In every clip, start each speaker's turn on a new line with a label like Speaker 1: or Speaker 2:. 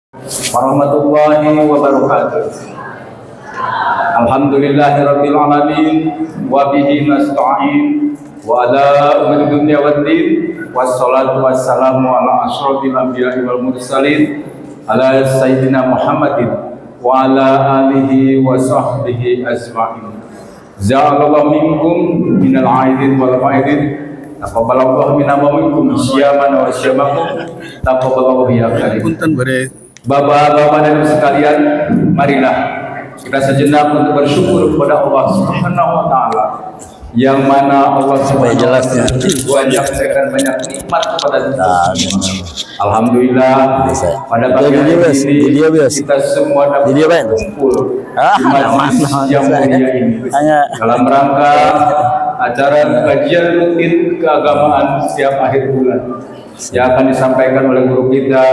Speaker 1: warahmatullahi wabarakatuh. Alhamdulillahirabbil alamin wa bihi nasta'in wa ala umuri dunya waddin wassalatu wassalamu ala asyrofil anbiya'i wal mursalin ala sayyidina Muhammadin wa ala alihi wa sahbihi ajma'in. Ja'alallahu minkum minal aidin wal fa'idin. Taqabbalallahu minna wa minkum syiyaman wa syamakum. Taqabbalallahu ya karim. Bapak-bapak dan ibu sekalian, marilah kita sejenak untuk bersyukur kepada Allah Subhanahu wa taala yang mana Allah Subhanahu wa taala memberikan banyak nikmat kepada kita. Alhamdulillah pada pagi hari ini kita semua dapat berkumpul di majelis yang mulia ini dalam rangka acara kajian rutin keagamaan setiap akhir bulan yang akan disampaikan oleh guru kita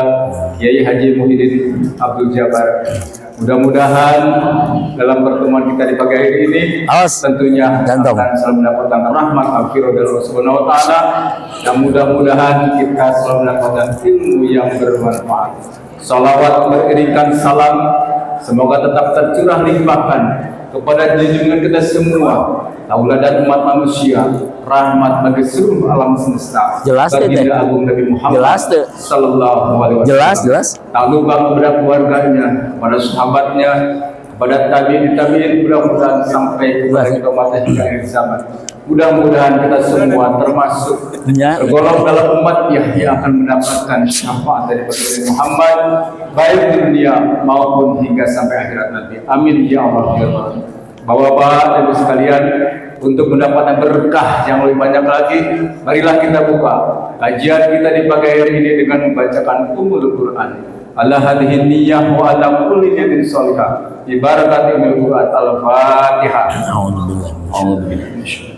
Speaker 1: Kiai Haji Muhyiddin Abdul Jabbar. Mudah-mudahan dalam pertemuan kita di pagi hari ini tentunya akan selalu mendapatkan rahmat akhirah dari Allah Subhanahu wa taala dan mudah-mudahan kita selalu mendapatkan ilmu yang bermanfaat. Salawat beriringkan salam semoga tetap tercurah limpahkan kepada junjungan kita semua, tauladan umat manusia, rahmat bagi seluruh alam semesta.
Speaker 2: Jelas
Speaker 1: baginda agung Nabi Muhammad sallallahu alaihi wasallam. Jelas. Tak lupa kepada keluarganya, kepada sahabatnya, kepada tabi'in mudah-mudahan sampai kepada kita mati hingga akhir zaman. Mudah-mudahan kita semua termasuk tergolong dalam umat yang akan mendapatkan syafaat dari Nabi Muhammad baik di dunia maupun hingga sampai akhirat nanti. Amin ya Allah ya Allah. Bapak-bapak dan ibu sekalian, untuk mendapatkan berkah yang lebih banyak lagi, marilah kita buka kajian kita di pagi hari ini dengan membacakan Ummul Quran. Ala hadhihi niyyah wa ala kulli niyatin shalihah. Ibarat Ummul Quran Al-Fatihah. A'udzubillahi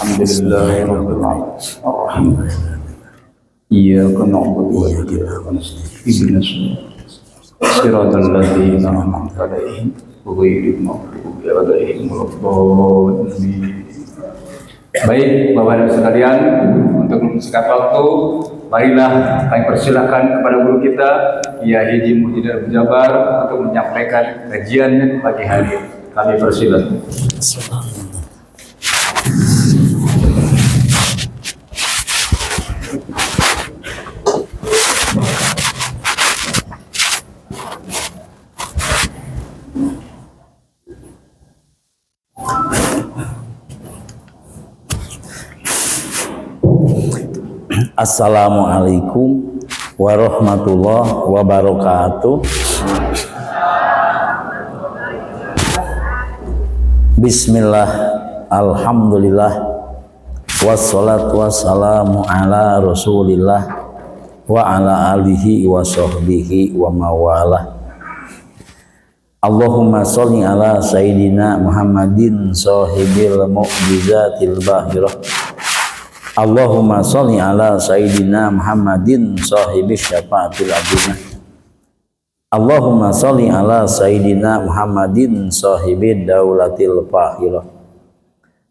Speaker 1: Alhamdulillahirabbil alamin. Ar-Rahman. Iyyaka na'budu wa iyyaka nasta'in. Ihdinas siratal ladzina an'amta 'alaihim ghairil maghdubi 'alaihim waladdallin. Baik, Bapak dan sekalian, untuk mempersingkat waktu, marilah kami persilakan kepada guru kita Kiai Haji Muhyiddin Abdul Jabbar untuk menyampaikan kajiannya pagi hari. Kami persilakan.
Speaker 2: Assalamualaikum warahmatullahi wabarakatuh. Bismillah, alhamdulillah, wassalatu wassalamu ala rasulillah wa ala alihi wa sahbihi wa mawalah. Allahumma sholli ala sayyidina Muhammadin sahibil mu'jizatil bahirah. Allahumma sholli ala sayyidina Muhammadin sahibi syafaatil adinah. Allahumma sholli ala sayyidina Muhammadin sahibi daulatil fahirah.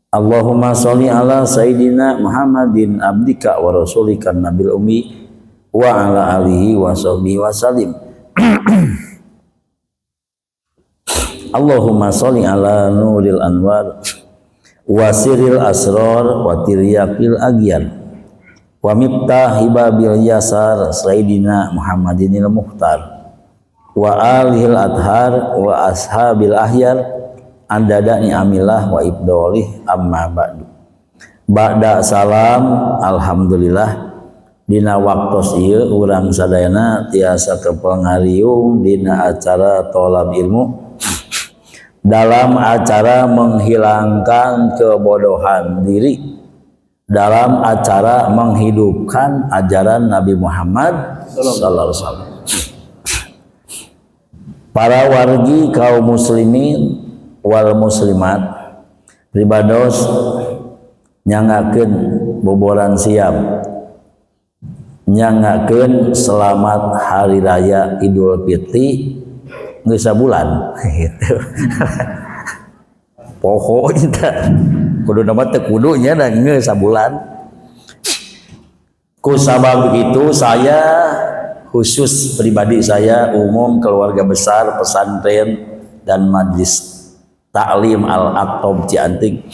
Speaker 2: Allahumma sholli ala sayyidina Muhammadin abdika wa rasulika nabil ummi wa ala alihi wa sahbihi wa salim. Allahumma sholli ala nuril anwar wasiril asrar wa tiryaqil agyan wa miftahi babil yasar sayyidina Muhammadinil muhtar wa alihil adhar wa ashabil ahyar andada ni'amillah wa ibdolih amma ba'du. Ba'da salam, alhamdulillah dina waktos ieu urang sadayana tiasa kepengariung dina acara tolab ilmu dalam acara menghilangkan kebodohan diri, dalam acara menghidupkan ajaran Nabi Muhammad sallallahu alaihi wasallam. Para wargi kaum muslimin wal muslimat pribados nyangakeun boboran siap, nyangakeun selamat hari raya Idul Fitri geus sabulan gitu. Pokoknya kudu nama teu kudunya dan geus sabulan. Ku sabab itu saya khusus pribadi saya, umum, keluarga besar, pesantren, dan majlis taklim Al-Aqtab Cianting.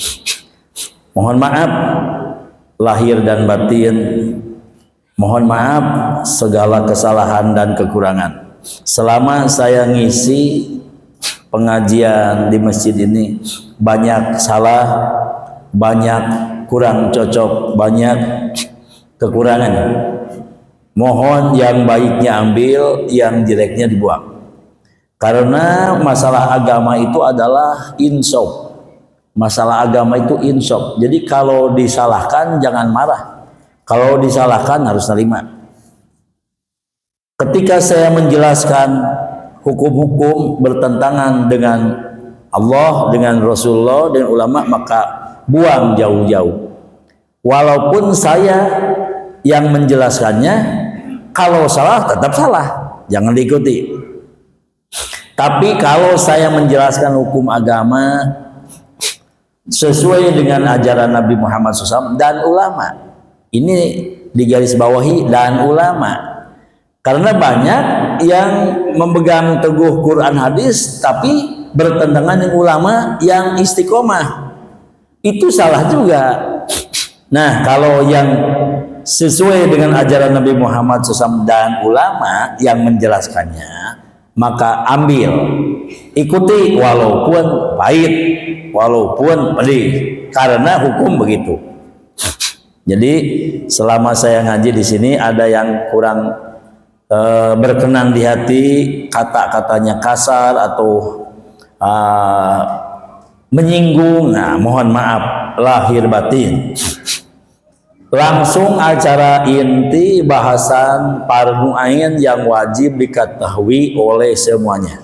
Speaker 2: Mohon maaf lahir dan batin, mohon maaf segala kesalahan dan kekurangan. Selama saya ngisi pengajian di masjid ini, banyak salah, banyak kurang cocok, banyak kekurangan. Mohon yang baiknya ambil, yang jeleknya dibuang. Karena masalah agama itu adalah insaf. Masalah agama itu insaf. Jadi kalau disalahkan jangan marah. Kalau disalahkan harus terima. Ketika saya menjelaskan hukum-hukum bertentangan dengan Allah, dengan Rasulullah, dan ulama, maka buang jauh-jauh. Walaupun saya yang menjelaskannya, kalau salah tetap salah, jangan diikuti. Tapi kalau saya menjelaskan hukum agama sesuai dengan ajaran Nabi Muhammad SAW dan ulama, ini digarisbawahi dan ulama, karena banyak yang memegang teguh Quran hadis tapi bertentangan dengan ulama yang istiqomah, itu salah juga. Nah, kalau yang sesuai dengan ajaran Nabi Muhammad SAW dan ulama yang menjelaskannya, maka ambil, ikuti walaupun pahit, walaupun pedih, karena hukum begitu. Jadi selama saya ngaji di sini ada yang kurang berkenan di hati, kata-katanya kasar atau menyinggung, nah mohon maaf lahir batin. Langsung acara inti bahasan fardu ain yang wajib diketahui oleh semuanya.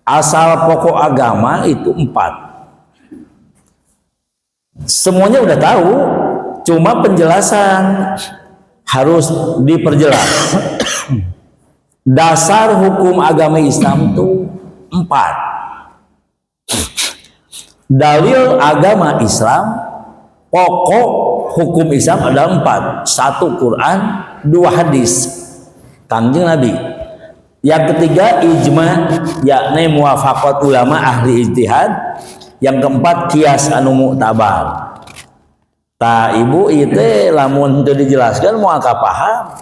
Speaker 2: Asal pokok agama itu 4. Semuanya udah tahu, cuma penjelasan harus diperjelas. Dasar hukum agama Islam itu 4. Dalil agama Islam, pokok hukum Islam ada 4. 1 Quran, 2 hadis Kanjeng Nabi. Yang ketiga ijma, yakni muwafaqat ulama ahli ijtihad. Yang keempat kias anu mu'tabar. Ta ibu itu lamun itu dijelaskan mau akal paham.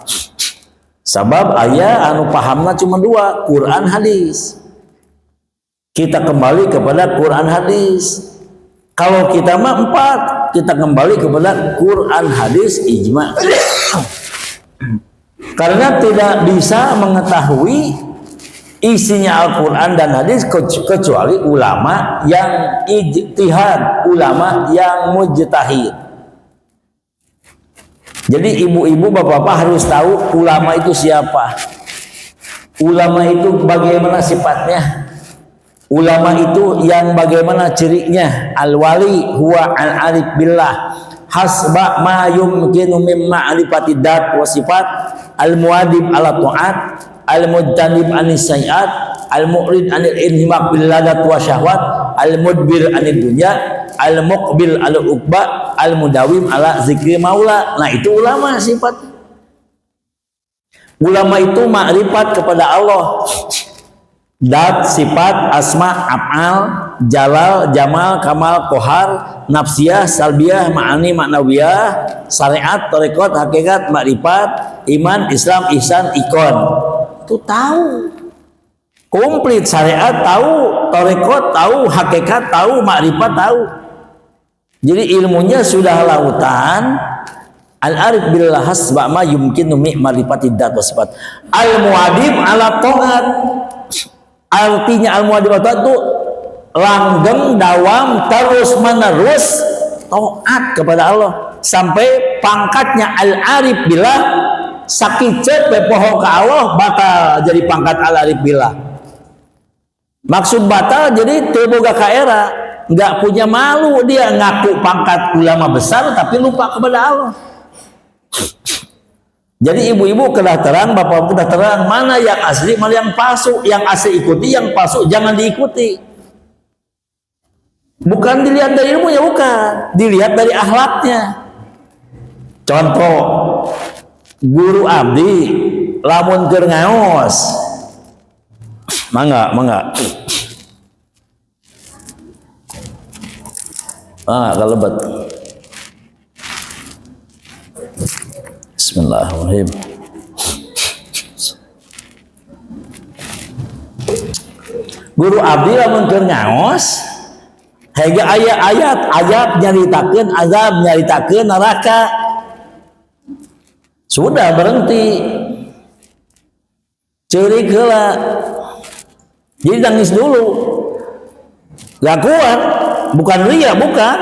Speaker 2: Sabab ayah anu pahamna cuma 2, Quran hadis. Kita kembali kepada Quran hadis. Kalau kita mah 4, kita kembali kepada Quran, hadis, ijma. Karena tidak bisa mengetahui isinya Al-Quran dan hadis kecuali ulama yang ijtihad, ulama yang mujtahid. Jadi ibu-ibu, bapak-bapak harus tahu ulama itu siapa. Ulama itu bagaimana sifatnya. Ulama itu yang bagaimana cirinya. Al-wali huwa al-arif billah hasba ma yumkinu min ma'rifati dat wa sifat, al-muadib ala ta'at, al-mujtanib anis sayiat, al-mu'rid anil inhimak bil ladat wa syahwat, al-mudbir anil dunya, al-muqbil ala uqba, al-mudawim ala zikri maula. Nah, itu ulama sifat. Ulama itu makrifat kepada Allah. Dat, sifat, asma, af'al, jalal, jamal, kamal, kohar, nafsiyah, salbiyah, ma'ani, ma'nawiyah, syariat, tarekat, hakikat, makrifat, iman, Islam, ihsan, ikon. Itu tahu. Komplit syariat tahu, tarekat tahu, hakikat tahu, makrifat tahu. Jadi ilmunya sudah lautan. Al-arif billah hasba ma yumkinu mi ma'rifati dat wa sifat. Al-muadib ala ta'at. Artinya al-muadib itu langgeng, dawam, terus menerus taat kepada Allah sampai pangkatnya al-arif billah sakicet pepoho ke Allah batal jadi pangkat al-arif billah. Maksud batal jadi teboga ka era, nggak punya malu, dia ngaku pangkat ulama besar tapi lupa kepada Allah. Jadi ibu-ibu kedah terang, bapak kedah terang, mana yang asli, mana yang palsu. Yang asli ikuti, yang palsu jangan diikuti. Bukan dilihat dari ilmunya, bukan. Dilihat dari akhlaknya. Contoh, guru abdi lamun keur ngaos mangga kalebet. Bismillahirrahmanirrahim. Guru abdi lamun keur ngaos hege aya ayat nyaritakeun azab, nyaritakeun neraka, sudah berhenti ceurik heula. Jadi nangis dulu, gak kuat, bukan ria, bukan.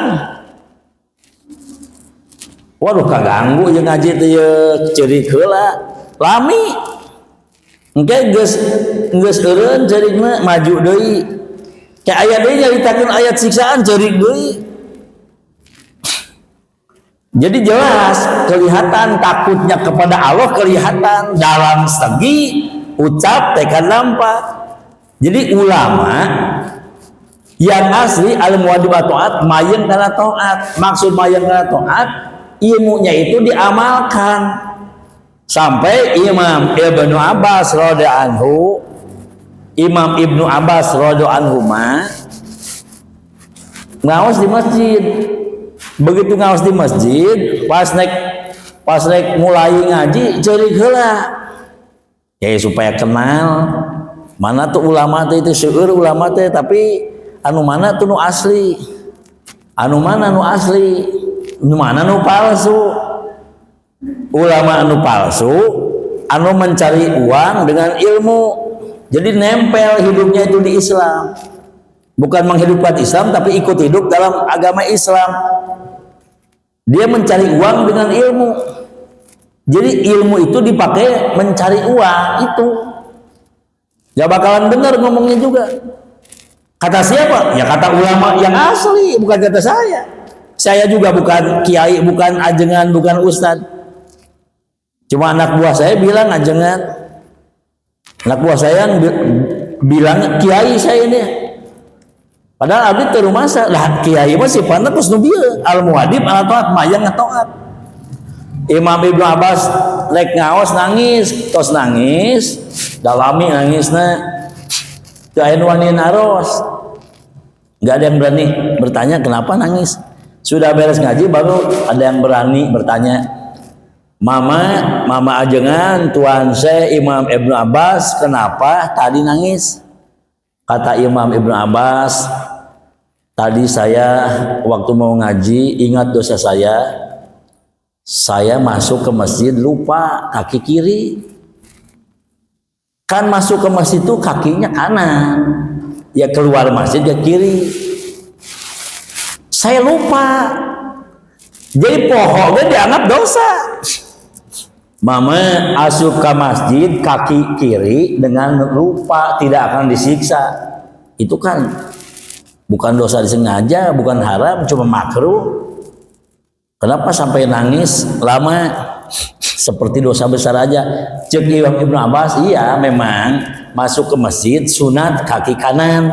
Speaker 2: Waduh kaganggu jeung ngaji teh ceurik heula, lami. Engke geus eureun ceurikna maju deui. Kayak aya deui nyaritakeun ayat siksaan ceurik deui. Jadi jelas kelihatan takutnya kepada Allah, kelihatan dalam segi ucap tekan nampak. Jadi ulama yang asli al-muwaddibah taat mayang kana taat. Maksud mayang kana taat ilmunya itu diamalkan. Sampai Imam Ibnu Abbas radhiyallahu anhu, Imam Ibnu Abbas radhiyallahu anhu ngaos di masjid. Begitu ngaos di masjid, pas naik mulai ngaji ceurik heula. Ya supaya kenal mana tuh ulama teh itu seueur ulama teh, tapi anu mana tuh nu asli. Anu mana nu asli, nu mana nu palsu. Ulama anu palsu anu mencari uang dengan ilmu. Jadi nempel hidupnya itu di Islam. Bukan menghidupkan Islam tapi ikut hidup dalam agama Islam. Dia mencari uang dengan ilmu. Jadi ilmu itu dipakai mencari uang itu. Gak bakalan benar ngomongnya juga. Kata siapa? Ya kata ulama yang asli, bukan kata saya. Saya juga bukan kiai, bukan ajengan, bukan ustad. Cuma anak buah saya bilang ajengan. Anak buah saya bilang kiai saya ini. Padahal abdi teu rumasa lah kiai mah sifatna tos nu bieu al-muadib ala taat mayang ngatoat. Imam Ibnu Abbas lek ngaos nangis, tos nangis, dalami nangisna teu aya nu wani naros. Enggak ada yang berani bertanya kenapa nangis. Sudah beres ngaji baru ada yang berani bertanya. Mama ajengan tuan saya Imam Ibnu Abbas kenapa tadi nangis? Kata Imam Ibnu Abbas, tadi saya waktu mau ngaji ingat dosa saya masuk ke masjid lupa kaki kiri. Kan masuk ke masjid itu kakinya kanan, ya keluar masjid ke kiri. Saya lupa, jadi pohonnya dianggap dosa. Mama asup ke masjid kaki kiri dengan lupa tidak akan disiksa. Itu kan bukan dosa disengaja, bukan haram, cuma makruh. Kenapa sampai nangis lama? Seperti dosa besar aja. Cek Imam Ibnu Abbas, iya memang masuk ke masjid sunat kaki kanan,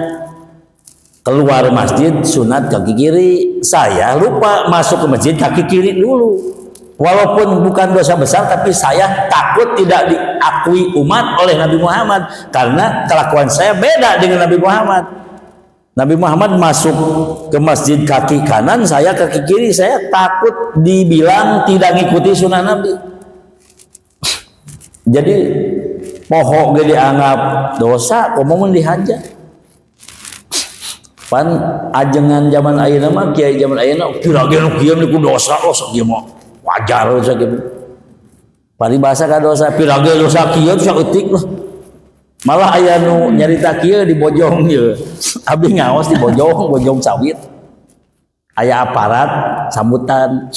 Speaker 2: keluar masjid sunat kaki kiri. Saya lupa masuk ke masjid kaki kiri dulu. Walaupun bukan dosa besar, tapi saya takut tidak diakui umat oleh Nabi Muhammad karena kelakuan saya beda dengan Nabi Muhammad. Nabi Muhammad masuk ke masjid kaki kanan, saya kaki kiri. Saya takut dibilang tidak ngikuti sunnah Nabi. Jadi pohon gede dianggap dosa, komo dihajar. Pan ajengan zaman ayeuna mah kiai zaman ayeuna kira-kira kieu niku dosa kieu mah wajar dosa kieu. Paribasa ka dosa pirage dosa kieu saeutik lah. Malah aya nu nyarita kieu di Bojong ieu. Abdi ngaos di Bojong sawit. Aya aparat sambutan.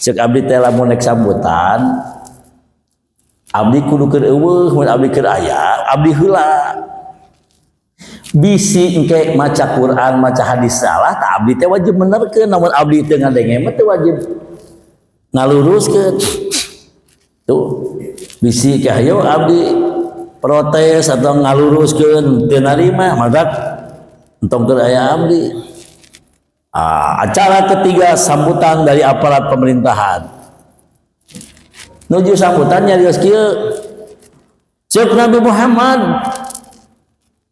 Speaker 2: Ceuk abdi teh lamun nek sambutan, abdi kudu keur eueuh, mun abdi keur aya, abdi heula. Bisi engke maca Quran, maca hadis salah, tak abdi teh wajib benerkeun. Namun abdi teu ngadenge mah teu wajib ngaluruskeun. Tuh, bisi ka hayo abdi protes atau ngaluruskeun teu narima, madak entong keur aya abdi. Acara ketiga sambutan dari aparat pemerintahan. Nuju sambutan nyarios kieu. Cek Nabi Muhammad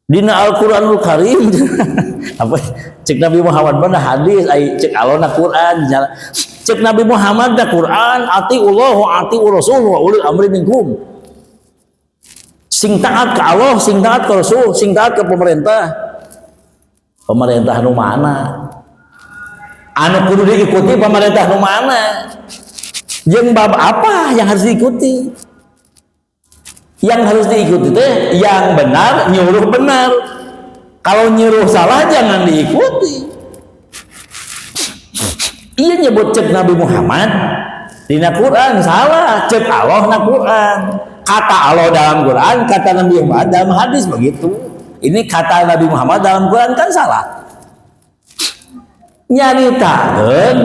Speaker 2: dina Al-Qur'anul Karim apa cek Nabi Muhammad mana hadis ai cek alona Quran cek Nabi Muhammad da Quran atiullah wa atiur rasul wa ulil amri minkum sing taat ke Allah sing taat ke Rasul sing taat ke pemerintah nu mana anu kudu diikuti pemerintah nu mana jeung bab apa yang harus diikuti yang harus diikuti teh yang benar nyuruh benar kalau nyuruh salah jangan diikuti iya nyebut cek Nabi Muhammad dina Quran salah cek Allah na Quran kata Allah dalam Quran kata Nabi Muhammad dalam hadis begitu ini kata Nabi Muhammad dalam Quran kan salah nyaritakeun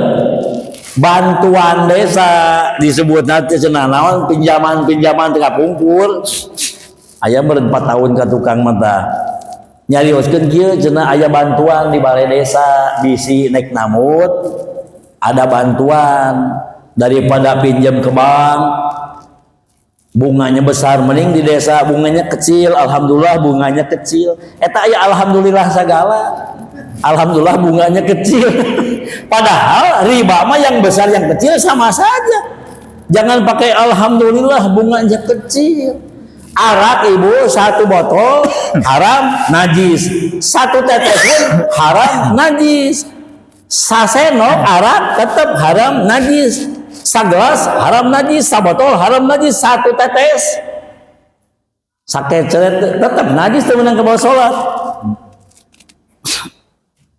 Speaker 2: bantuan desa disebut nanti cenah naon pinjaman teu kapungkur aya meureun 4 tahun ka tukang mata nyarioskeun kieu cenah aya bantuan di balai desa bisi naik namut ada bantuan daripada pinjam ke bank bunganya besar mending di desa bunganya kecil alhamdulillah bunganya kecil eta aya alhamdulillah sagala alhamdulillah bunganya kecil padahal riba mah yang besar yang kecil sama saja jangan pakai alhamdulillah bunganya kecil arak ibu 1 botol haram najis 1 tetes pun haram najis saseno arak tetap haram najis sagelas haram najis sabotol haram najis 1 tetes sakeceret tetap najis teu meunang ka salat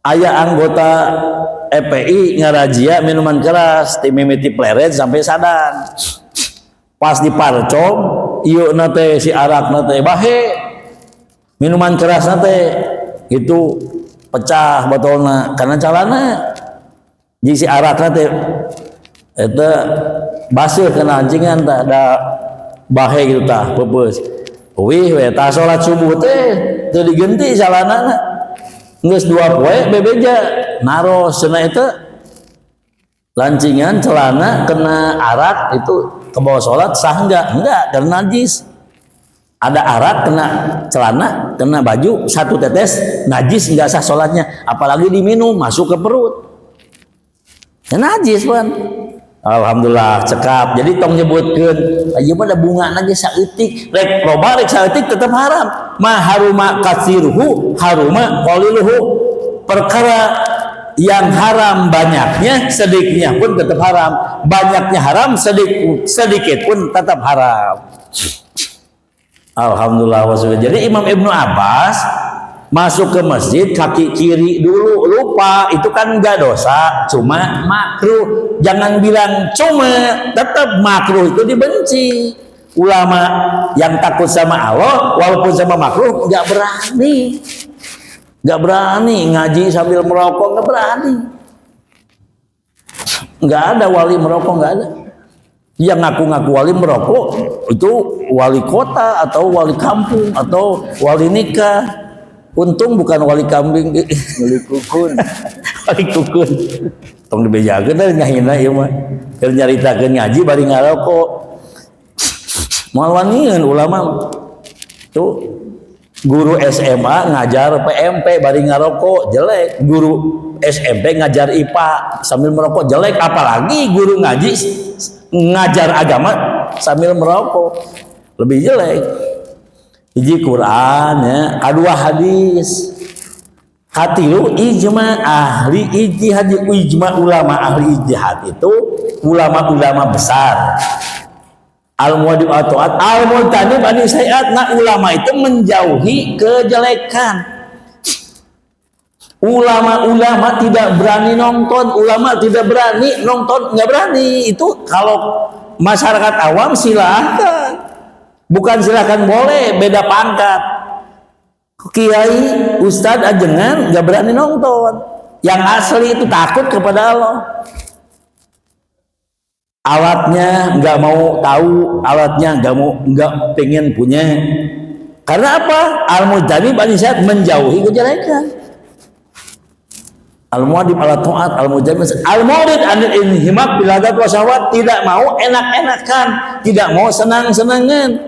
Speaker 2: aya anggota EPI ngarazia minuman keras ti mimiti pleret sampai sadan pas diparcom ieu na teh si arakna teh bahe minuman keras na teh itu pecah botolna karena calana jadi si arakna teh eta baseuh kana ancingan tah da bahe gitu tah peupeus wih we tah salat subuh teh teu digenti calanana geus 2 poe bebeja naros cenah eta lancingan celana kena arak itu ke bawah salat sah enggak karena najis ada arak kena celana kena baju 1 tetes najis enggak sah salatnya apalagi diminum masuk ke perut ya najis pan alhamdulillah cekap jadi tong nyebutkeun ieu mah da bunga najis saeutik rek loba rek saeutik tetep haram ma haruma katsiruhu haruma qaliluhu perkara yang haram banyaknya sedikitnya pun tetap haram banyaknya haram sedikit pun tetap haram alhamdulillah wassalam. Jadi Imam Ibnu Abbas masuk ke masjid kaki kiri dulu lupa itu kan enggak dosa cuma makruh jangan bilang cuma tetap makruh itu dibenci ulama yang takut sama Allah walaupun sama makruh nggak berani ngaji sambil merokok nggak berani nggak ada wali merokok nggak ada yang ngaku-ngaku wali merokok itu wali kota atau wali kampung atau wali nikah. Untung bukan wali kambing, wali kukun. Wali kukun. Tong dibejakeun teh nyahina ieu mah. Keur nyaritakeun ngaji bari ngarokok. Moal wanieun ulama. Tuh guru SMA ngajar PMP bari ngarokok jelek. Guru SMP ngajar IPA sambil merokok jelek, apalagi guru ngaji ngajar agama sambil merokok. Lebih jelek. Hiji Quran ya, kedua hadis. Katilu ijma ahli ijtihad, ijma ulama ahli ijtihad itu ulama-ulama besar. Al-muadib atau al-mutanib ani sayyat, nah ulama itu menjauhi kejelekan. Ulama-ulama tidak berani nonton, ulama tidak berani nonton, nggak berani. Itu kalau masyarakat awam silahkan. Bukan silahkan boleh, beda pangkat. Kiai, ustadz, ajengan gak berani nonton. Yang asli itu takut kepada Allah. Alatnya gak mau tahu, alatnya gak pengen punya. Karena apa? Al-mujtani bani syad menjauhi kejelekan. Al-muadib ala ta'at, al-mujtani al-murid anil inhimak biladat wa syahwat, tidak mau enak-enakan, tidak mau senang-senangan.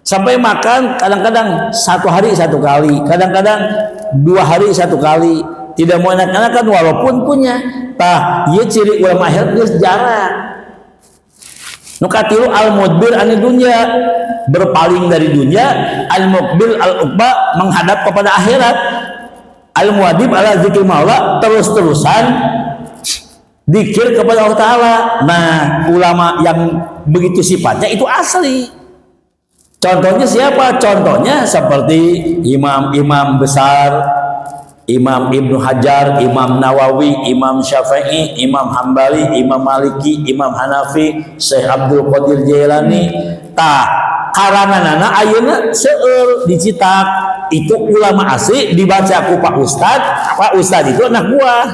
Speaker 2: Sampai makan kadang-kadang 1 hari 1 kali, kadang-kadang 2 hari 1 kali. Tidak mau enak-enakan walaupun punya. Tah, ieu ciri ulama akhirat geus jarang. Nu katilu al-mudbir ani dunya, berpaling dari dunia, al-muqbil al-uqba, menghadap kepada akhirat. Al-muadib ala zikir maula, terus-terusan zikir kepada Allah Ta'ala. Nah, ulama yang begitu sifatnya itu asli. Contohnya siapa? Contohnya seperti imam-imam besar, Imam Ibnu Hajar, Imam Nawawi, Imam Syafi'i, Imam Hambali, Imam Maliki, Imam Hanafi, Syekh Abdul Qadir Jailani. Tah, karanganana ayeuna seueur dicitak. Itu ulama asli dibaca ku Pak Ustad. Pak Ustad itu anak buah.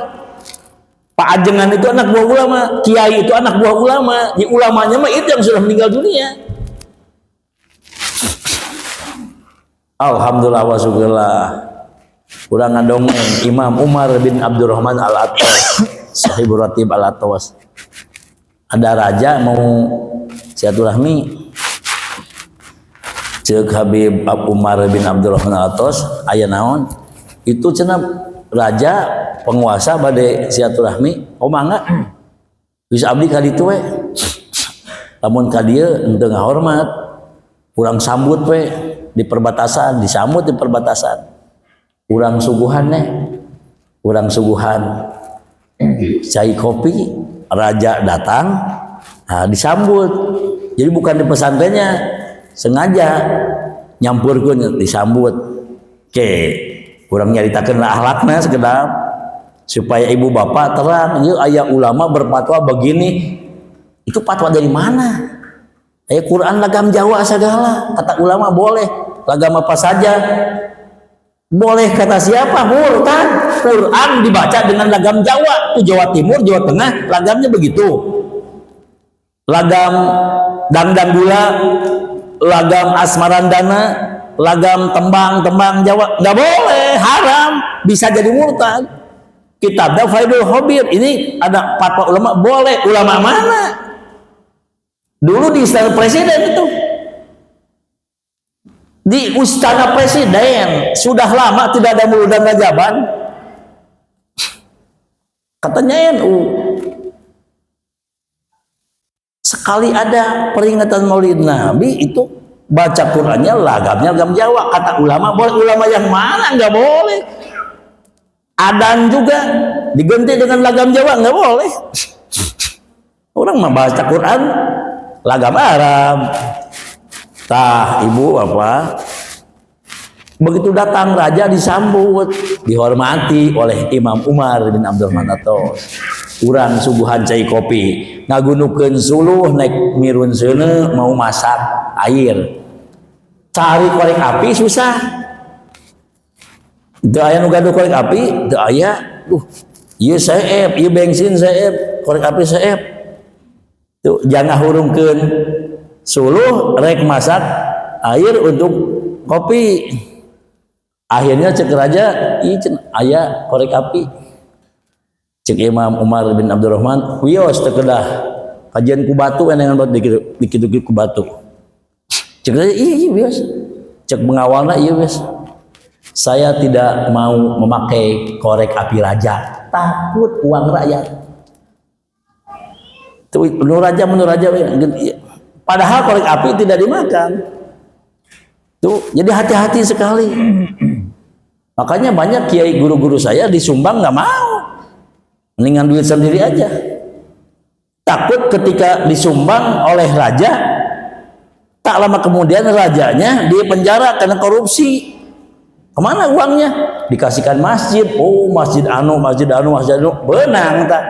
Speaker 2: Pak Ajengan itu anak buah ulama. Kiai itu anak buah ulama. Di ulamanya mah itu yang sudah meninggal dunia. Alhamdulillah wa syukurillah. Urang ngadongeng Imam Umar bin Abdurrahman Al-Attas, Sahibur Ratib Al-Attas. Ada raja mau silaturahmi. Ceuk Habib Umar bin Abdurrahman Al-Attas aya naon? Itu cenah raja penguasa bade silaturahmi. Oh mangga. Bisa abdi ka ditu we. Lamun ka dieu henteu ngahormat. Urang sambut we di perbatasan, disambut di perbatasan. Urang suguhan urang suguhan cai kopi, raja datang, nah, disambut. Jadi bukan di pesantrennya, sengaja nyampurkeun disambut. Oke, urang nyaritakeun akhlakna sekedap supaya ibu bapak terang, ieu aya ulama berfatwa begini. Itu fatwa dari mana? Quran lagam Jawa segala, kata ulama boleh, lagam apa saja boleh, kata siapa? Murtad. Quran dibaca dengan lagam Jawa, itu Jawa Timur, Jawa Tengah, lagamnya begitu. Lagam dangdang gula, lagam asmarandana, lagam tembang Jawa, nggak boleh, haram, bisa jadi murtad. Kitabnya Faidul Khabir, ini ada fatwa ulama, boleh. Ulama mana? Dulu di istana presiden itu, di istana presiden sudah lama tidak ada Maulid dan Rajaban, katanya NU. Sekali ada peringatan Maulid Nabi itu baca Qurannya lagamnya lagam Jawa, kata ulama boleh. Ulama yang mana? Nggak boleh. Adan juga diganti dengan lagam Jawa, nggak boleh. Orang mah baca Quran lagam Arab. Tah, ibu apa? Begitu datang raja disambut, dihormati oleh Imam Umar bin Abdurrahman Al-Attas. Urang suguhan cai kopi, ngagunukeun suluh naik mirun seuneu mau masak air. Cari korek api susah. Teu aya nu gaduh korek api, teu aya. Ieu saeb, ieu bensin saeb, korek api saeb. Tuh jangan hurungkeun suluh rek masak air untuk kopi. Akhirnya cek raja, ieu aya korek api. Cek Imam Umar bin Abdurrahman, wios teu kedah kajian ku batu enengan buat dikit-dikit ku batu. Cek raja, iya wios. Cek pengawalna, iya wios. Saya tidak mau memakai korek api raja, takut uang rakyat. Tuh menurut raja, padahal korek api tidak dimakan. Tuh, jadi hati-hati sekali. Makanya banyak kiai guru-guru saya disumbang nggak mau, mendingan duit sendiri aja. Takut ketika disumbang oleh raja, tak lama kemudian rajanya dipenjara karena korupsi. Kemana uangnya? Dikasihkan masjid. Oh, masjid anu, benang tak?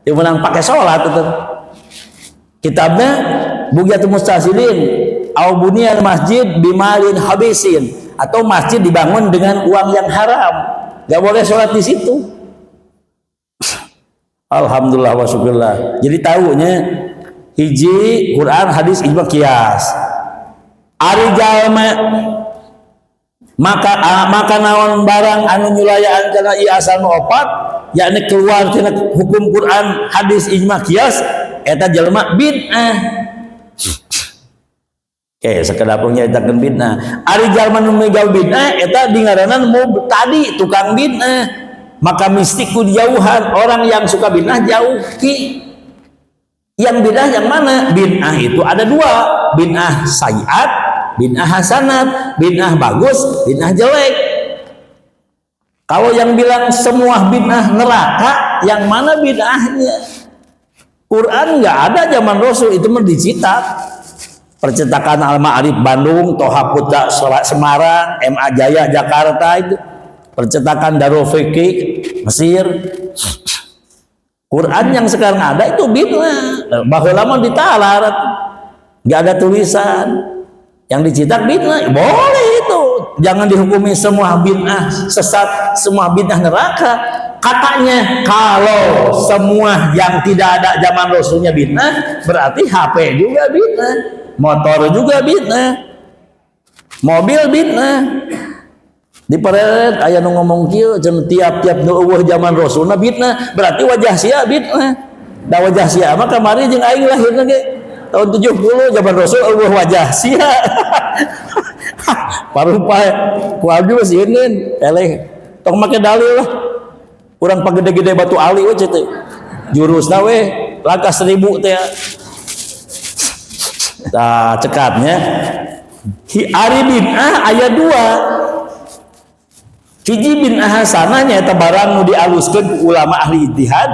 Speaker 2: Dia menang pakai sholat itu. Kitabnya Bughyatul Mustahsidin, au buniyal masjid bimalin habisin, atau masjid dibangun dengan uang yang haram. Gak boleh sholat di situ. Alhamdulillah wa syukurillah. Jadi tahunya hiji Quran, hadis, ijma, qiyas. Ari jalma maka naon barang anu nyulayaan kana ieu asal nu opat, yakni keluar tina hukum Quran, hadis, ijma, qiyas, eta jelema bid'ah. sekedar nyaritakeun bid'ah. Ari jalma nu megal bid'ah eta dingaranan mau tadi tukang bid'ah. Maka mistik ku dijauhan, orang yang suka bid'ah jauhi. Yang bid'ah yang mana? Bid'ah itu ada dua, bid'ah sayyi'at, bid'ah hasanat, bid'ah bagus, bid'ah jelek. Kalau yang bilang semua bid'ah neraka, yang mana bid'ahnya? Quran nggak ada zaman Rasul, itu mah dicetak. Percetakan Al-Ma'arif Bandung, Toha Putra Semarang, MA Jaya Jakarta itu. Percetakan Darul Fikih Mesir. Quran yang sekarang ada itu bid'ah. Baheula mah ditalar, nggak ada tulisan. Yang dicetak bid'ah, boleh itu. Jangan dihukumi semua bid'ah sesat, semua bid'ah neraka. Katanya kalau semua yang tidak ada zaman Rasulnya bid'ah, berarti HP juga bid'ah, motor juga bid'ah, mobil bid'ah. Di pareret aya nu ngomong kieu cenah tiap-tiap nu eueuh zaman Rasulna bid'ah, berarti wajah sia bid'ah. Da wajah sia mah kamari jeung aing lahirna ge tahun 70 zaman Rasul eueuh wajah sia. Parupa ku abdi mah sieun eleh. Tong make dalil lah. Urang pagede-gede batu ali we teh. Jurusna we langkah 1000 teh. Tah cekatnya ari bid'ah aya 2. Hiji bid'ah hasanah nyaeta barang nu dialuskeun ku ulama ahli ijtihad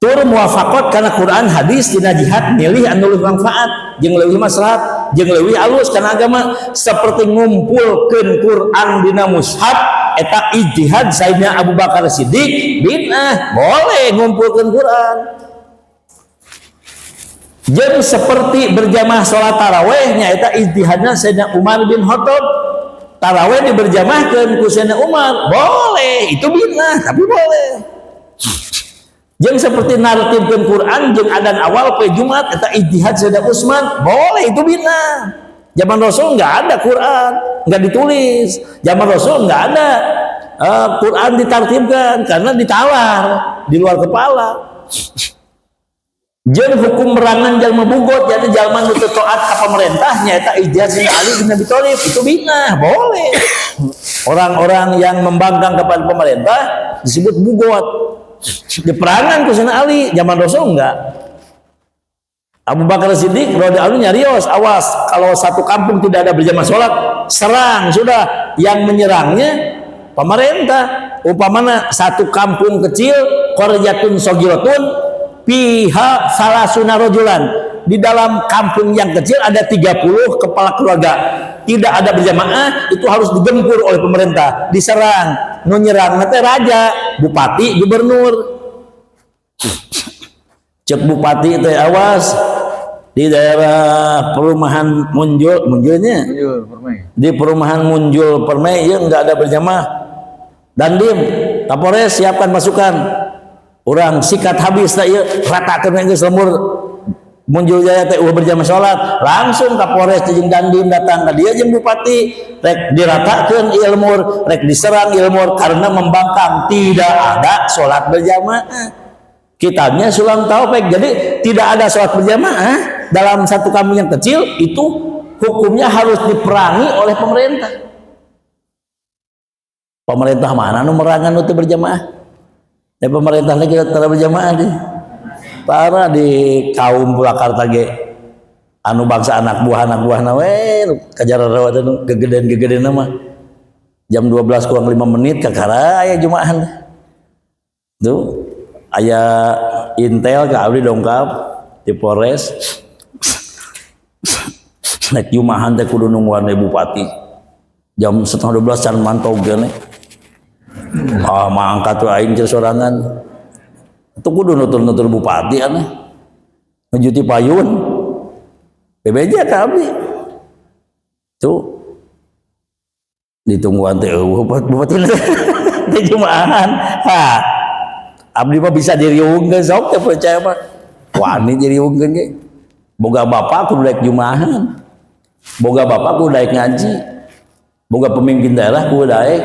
Speaker 2: tur muwafaqat kana Quran hadis dina jihad milih anu leuwih manfaat jeung leuwih maslahat jeung leuwih alus kana agama saperti ngumpulkeun Quran dina mushaf eta ijtihad Sayyidina Abu Bakar Siddiq bid'ah boleh ngumpulkeun Quran jeung seperti berjamaah salat tarawih nyaeta ijtihadna Sayyidina Umar bin Khattab. Tarawih diberjamahkan ku Sayyidina Umar boleh, itu bid'ah tapi boleh. Jeung seperti nartibkeun Quran jeung adzan awal poe Jumat eta ijtihad Sayyidina Utsman boleh, itu bid'ah. Zaman Rasul enggak ada Quran, enggak ditulis. Zaman Rasul enggak ada Quran ditartibkan karena ditawar di luar kepala. Jeung hukum merangan jalma bugot jadi jalma nu teu taat ka pemerintah nyaeta ijtihad Sayyidina Ali bin Abi Thalib itu bid'ah boleh. Orang-orang yang membangkang kepada pemerintah disebut bugot. Diperangan ku Sayyidina Ali zaman Rasul enggak. Abu Bakar Siddiq radhiyallahu anhu nyarios awas kalau satu kampung tidak ada berjamaah salat serang sudah yang menyerangnya pemerintah. Upamana satu kampung kecil qaryatun sagiratun pihak salah sunarojulan di dalam kampung yang kecil ada 30 kepala keluarga tidak ada berjamaah itu harus digempur oleh pemerintah diserang nu nyerang nanti raja bupati gubernur cek bupati teh awas di daerah perumahan munjulnya di perumahan Munjul Permai ya nggak ada berjamaah Dandim Kapolres siapkan pasukan orang sikat habis tak ya ratakeun geus lemur Munjul Jaya teh berjamaah salat langsung Kapolres jeung Dandim datang ka dieu jeung bupati rek diratakeun ieu lemur rek diserang ieu lemur karena membangkang tidak ada salat berjamaah kitabnya Sulam Taufik jadi tidak ada salat berjamaah dalam satu kampung yang kecil itu hukumnya harus diperangi oleh pemerintah mana nu merangan nu teu berjamaah pemerintah lagi tara berjamaah di para di kaum Purwakarta ge anu bangsa anak buah we kajar rawat anu gegedean mah jam 12 kurang 5 menit kakara aya jumaahan tuh aya intel ka abdi dongkap di Polres naik jumaahan teh kudu nungguan bupati jam 11:30 can mantau geuning mangkat tuh aing sorangan itu kudu nutur bupati aneh ngejuti payun bebeja ka abdi tuh ditungguan teh bupati teh jumaahan abdi mah bisa diriungkeun sok teh percaya mah wani diriungkeun ge boga bapak kudu daek jumaahan boga bapak kudu daek ngaji boga pemimpin daerah kudu daek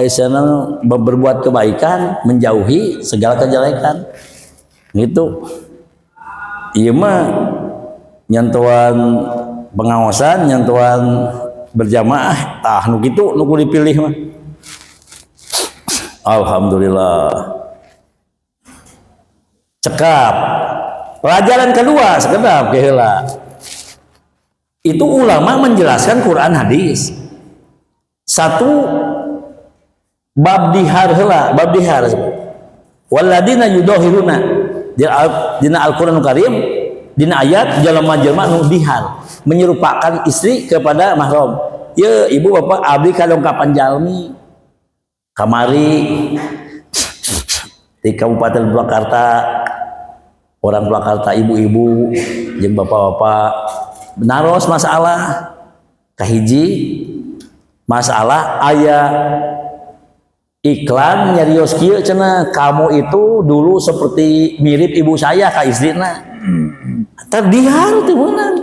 Speaker 2: isana berbuat kebaikan menjauhi segala kejelekan gitu ieu mah nyantuan pengawasan, nyantuan berjamaah, nu kitu nu dipilih mah. Alhamdulillah. Cekap. Pelajaran kedua sekedap keheula. Itu ulama menjelaskan Quran hadis. Satu bab dihar heula, bab dihar. Walladina yudahiruna dina Al-Qur'anul Karim dina ayat jelema-jelema nu dihar menyerupakan istri kepada mahram. Ya ibu bapak abdi kadongkapan jalmi kamari di Kabupaten Purwakarta, orang Purwakarta ibu-ibu jeung bapak-bapak benaros masalah kahiji masalah aya iklan nyarios kieu cenah kamu itu dulu seperti mirip ibu saya ka istrina. Terdihar teh beunang.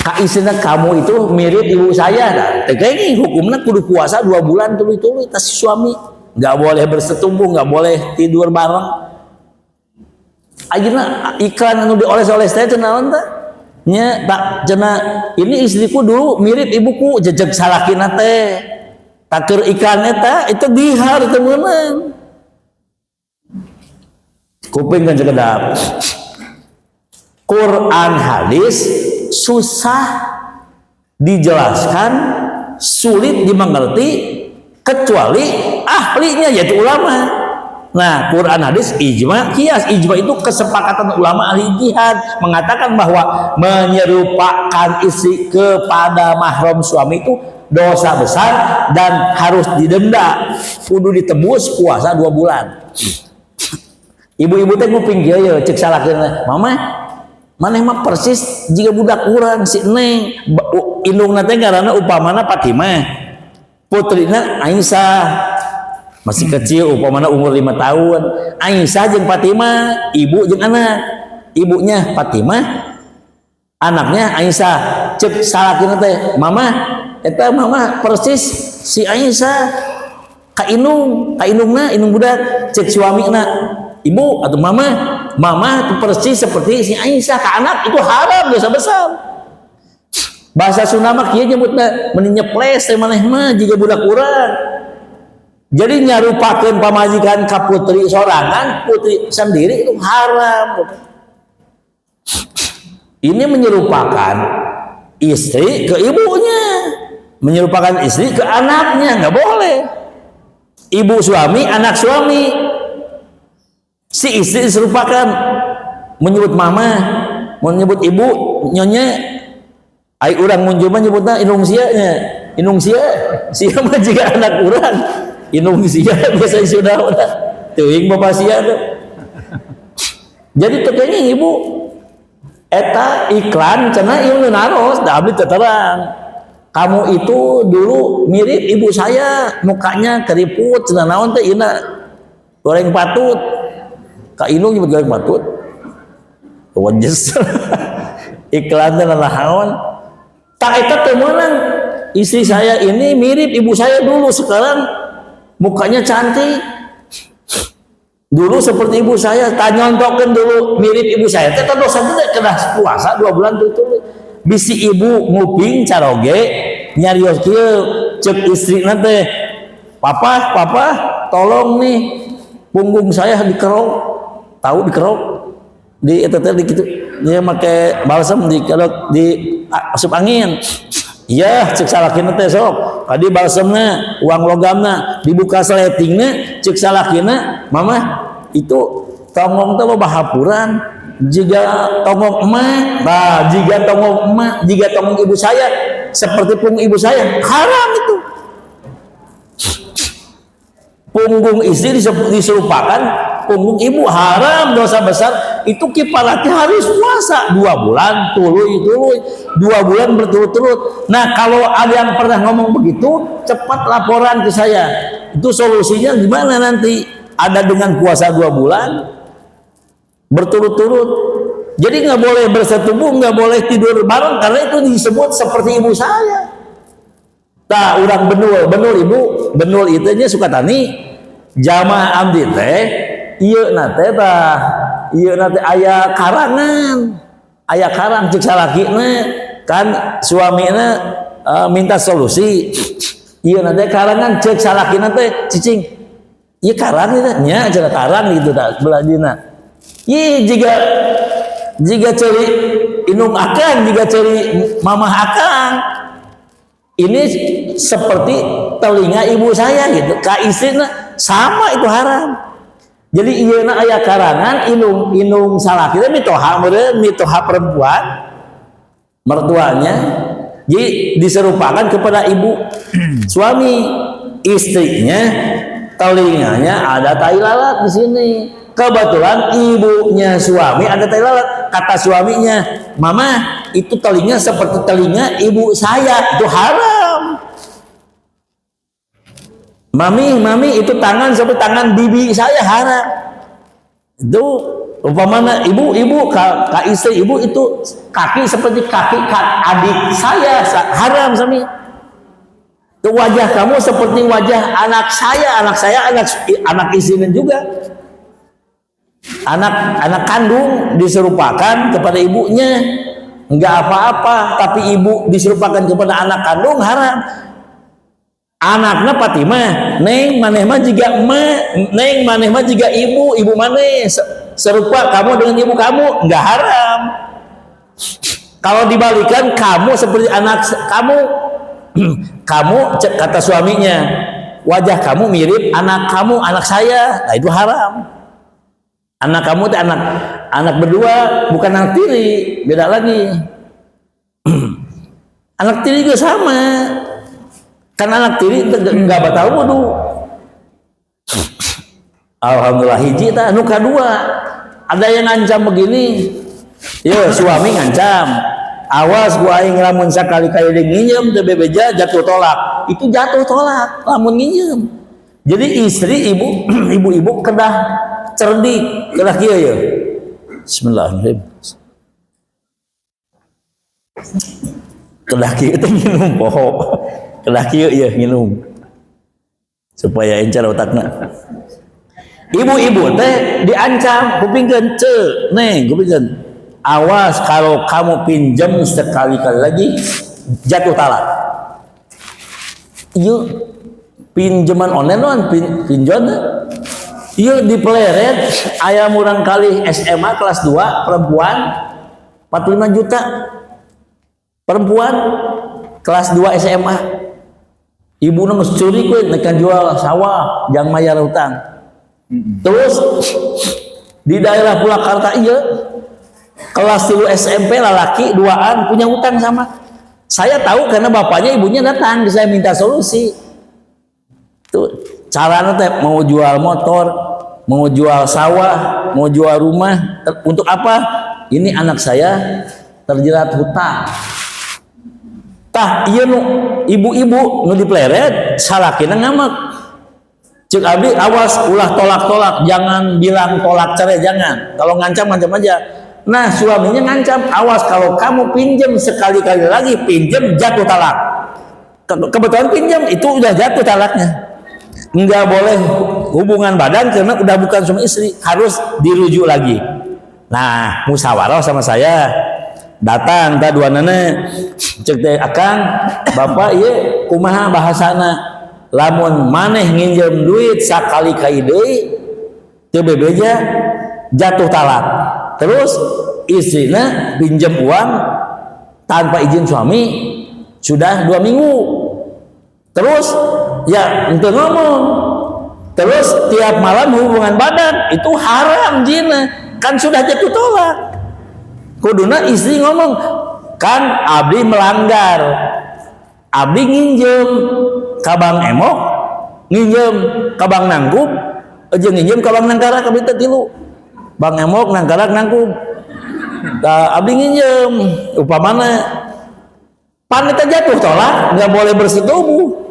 Speaker 2: Ka istrina kamu itu mirip ibu saya. Nah, teh ini hukumna kudu puasa 2 bulan tuluy-tuluy tas suami. Enggak boleh bersetubuh, enggak boleh tidur bareng. Ayeuna iklan anu dioles-oles teh cenah naon teh? Nya tak cenah ini istriku dulu mirip ibuku jejeg salakina teh. Takeur iklan eta itu dihar teh meunang. Kuping kan sekedap. Quran hadis susah dijelaskan, sulit dimengerti kecuali ahlinya yaitu ulama. Nah, Quran hadis ijma, qiyas. Ijma itu kesepakatan ulama ahli jihad mengatakan bahwa menyerupakan istri kepada mahram suami itu dosa besar dan harus didenda, kudu ditebus puasa 2 bulan. Ibu-ibu teh nguping kieu ye ceuk salakeun, "Mama, maneh mah persis jika budak urang si Neng, indungna teh ngaranna upamana Fatimah, putrina Aisyah, masih kecil upamana umur 5 tahun. Aisyah jeung Fatimah, ibu jeung anak. Ibunya Fatimah, anaknya Aisyah. Ceuk salakeun teh, "Mama, eta mama persis si Aisyah ka indungna, indung budak." Ceuk suamina, "Ibu atau mama itu persis seperti si Aisyah ka anak." Itu haram, dosa besar. Bahasa Sunda mah kieu nyebutna meni nyeples teh maneh mah jiga budak urang. Jadi nyarupakeun pamajikan ka putri sorangan, putri sendiri itu haram. Ini menyerupakan istri ke ibunya, menyerupakan istri ke anaknya, nggak boleh. Ibu suami, anak suami, si istri diserupakan, menyebut mama, menyebut ibu, nyonya. Ai urang munjul mah nyebutna inung sia nya. Inung sia, sia mah jiga anak urang. Inung sia biasa sudah teuing bapak sia tuh. Jadi tekenya ibu eta iklan cenah ieu naros da abdi terang. Kamu itu dulu mirip ibu saya, mukanya keriput cenah naon teh ieu goreng patut. Ka inung nyebut goreng patut. Wajes. Iklan teh naon? Tak eta teh meunang. Istri saya ini mirip ibu saya dulu, sekarang mukanya cantik. Dulu seperti ibu saya, tak nyontokeun dulu mirip ibu saya. Teh dosa gede kena puasa 2 bulan tuh. Bisi ibu nguping caroge nyarios kieu ceuk istrina teh, Papa, tolong nih punggung saya dikerok." Tahu dikerok? Di eta teh kitu. Dia make balsam dikerok di asup angin. Iya, cek salakina teh sok. Kadi balsemna, uang logamna, dibuka seletingna, cek salakina, "Mama, itu tongong teh bahapuran. Jika tongong emak, nah jika tongong emak, jika tongong ibu saya seperti punggung ibu saya, haram itu." Punggung istri diserupakan punggung ibu, haram, dosa besar. Itu kiparatnya harus puasa 2 bulan tuluy 2 bulan berturut-turut. Nah, kalau ada yang pernah ngomong begitu, cepat laporan ke saya. Itu solusinya gimana nanti? Ada dengan puasa 2 bulan berturut-turut. Jadi nggak boleh bersetubuh, nggak boleh tidur bareng, karena itu disebut seperti ibu saya. Nah, orang benul ibu, benul itu nya Sukatani. Jamaah abdi teh ieu na teh aya karangan. aya karang cek salakina kan suamina minta solusi. Ieu nanti karangan cek salakina teh cicing. Ieu karang nya cenah karang gitu tah belah dina. Ieu jika ceri inung akang, jika ceri mamah akang. Ini seperti telinga ibu saya gitu. Ka istrina sama itu haram. Jadi ieu na aya karangan inung salakina mitoha meureun mitoha perempuan mertuanya. Jadi diserupakan kepada ibu suami istrinya telinganya ada tai lalat di sini. Kebetulan ibunya suami ada tai lalat. Kata suaminya, "Mama, itu telinga seperti telinga ibu saya." Itu haram. Mami, itu tangan seperti tangan bibi saya, haram. Itu umpamanya ibu ka istri ibu itu kaki seperti kaki adik saya, haram sami. Itu wajah kamu seperti wajah anak saya anak istrinya juga. Anak kandung diserupakan kepada ibunya enggak apa-apa, tapi ibu diserupakan kepada anak kandung haram. Anakna Fatimah, neng maneh mah jiga emak, neng maneh mah jiga ibu maneh serupa kamu dengan ibu kamu, enggak haram. Kalau dibalikan kamu seperti anak kamu, kamu kata suaminya, wajah kamu mirip anak kamu, anak saya, nah itu haram. Anak kamu itu anak berdua, bukan anak tiri, beda lagi. Anak tiri juga sama, kan anak tiri nggak batal wudu. Alhamdulillah hiji ta, anu kadua ada yang ngancam begini, yo suami ngancam, awas gua aing lamun sakali-kali nginjem teu bebeja jatuh tolak, itu jatuh tolak lamun nginjem. Jadi istri ibu kedah cerdik kedah kieu ya. Bismillahirrahmanirrahim. Kedah kieu teh nginum poho. Kedah kieu ya nginum. Supaya encar otakna. Ibu-ibu teh diancam kupingkeun ce, neng kupingkeun. Awas kalau kamu pinjam sekali-kali lagi jatuh talak. Ieu pinjaman online non pinjam. Iya di peleret ayam murang kali SMA kelas 2 perempuan 45 juta perempuan kelas 2 SMA ibu nangis curi kuy nekan jual sawah jang mayar hutang. Terus di daerah Purwakarta iya kelas 3 SMP lalaki duaan punya hutang sama saya tahu karena bapaknya ibunya datang saya minta solusi tuh caranya teh mau jual motor, mau jual sawah, mau jual rumah, untuk apa? Ini anak saya terjerat hutang. Tah ieu nu ibu-ibu nu dipleret salakina ngamak. Cek abdi awas ulah tolak-tolak, jangan bilang tolak cerai jangan. Kalau ngancam aja. Nah, suaminya ngancam, awas kalau kamu pinjam sekali-kali lagi pinjam jatuh talak. Kebetulan pinjam itu udah jatuh talaknya. Enggak boleh hubungan badan karena udah bukan suami istri, harus dirujuk lagi. Nah, musyawarah sama saya, datang ta duanana cek teh akang bapak ieu kumaha bahasana lamun maneh nginjem duit sakali-kali deui teu bebeja jatuh talak. Terus istrina pinjam uang tanpa izin suami sudah 2 minggu. Terus ya ente ngomong terus tiap malam hubungan badan itu haram zina kan sudah jatuh tolak kuduna istri ngomong kan abdi melanggar abdi nginjem kabang emok nginjem kabang nangkub aja nginjem kabang nangkara kabita tilu bang emok nangkara nangkub abdi nginjem upamana panita jatuh tolak nggak boleh bersetubuh.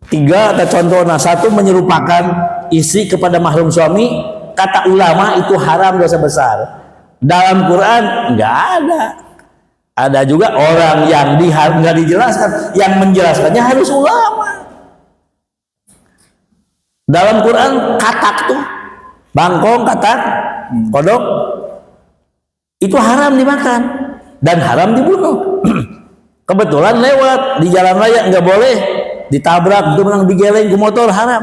Speaker 2: 3 atau contohnya 1 menyerupakan istri kepada mahrum suami, kata ulama itu haram dosa besar. Dalam Quran enggak ada. Ada juga orang yang enggak dijelaskan, yang menjelaskannya harus ulama. Dalam Quran katak tuh bangkong katak kodok itu haram dimakan dan haram dibunuh. Kebetulan lewat di jalan raya nggak boleh ditabrak, menang digeleng ke motor, haram.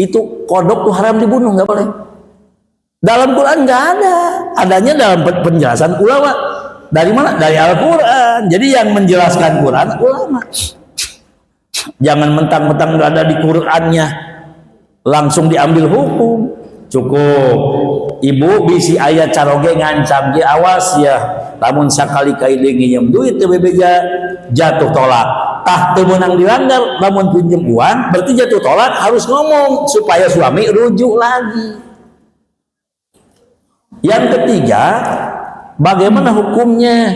Speaker 2: Itu kodok tuh haram dibunuh, nggak boleh. Dalam Quran nggak ada, adanya dalam penjelasan ulama. Dari mana? Dari Al-Quran. Jadi yang menjelaskan Quran ulama. Jangan mentang-mentang nggak ada di Qurannya langsung diambil hukum. Cukup ibu bisi ayat caroge ngancam ge awas ya, lamun sakali kaide nginjem duit teu bebeja jatuh tolak. Tah teu meunang dilanggar, lamun pinjem uang berarti jatuh tolak, harus ngomong supaya suami rujuk lagi. Yang ketiga, bagaimana hukumnya?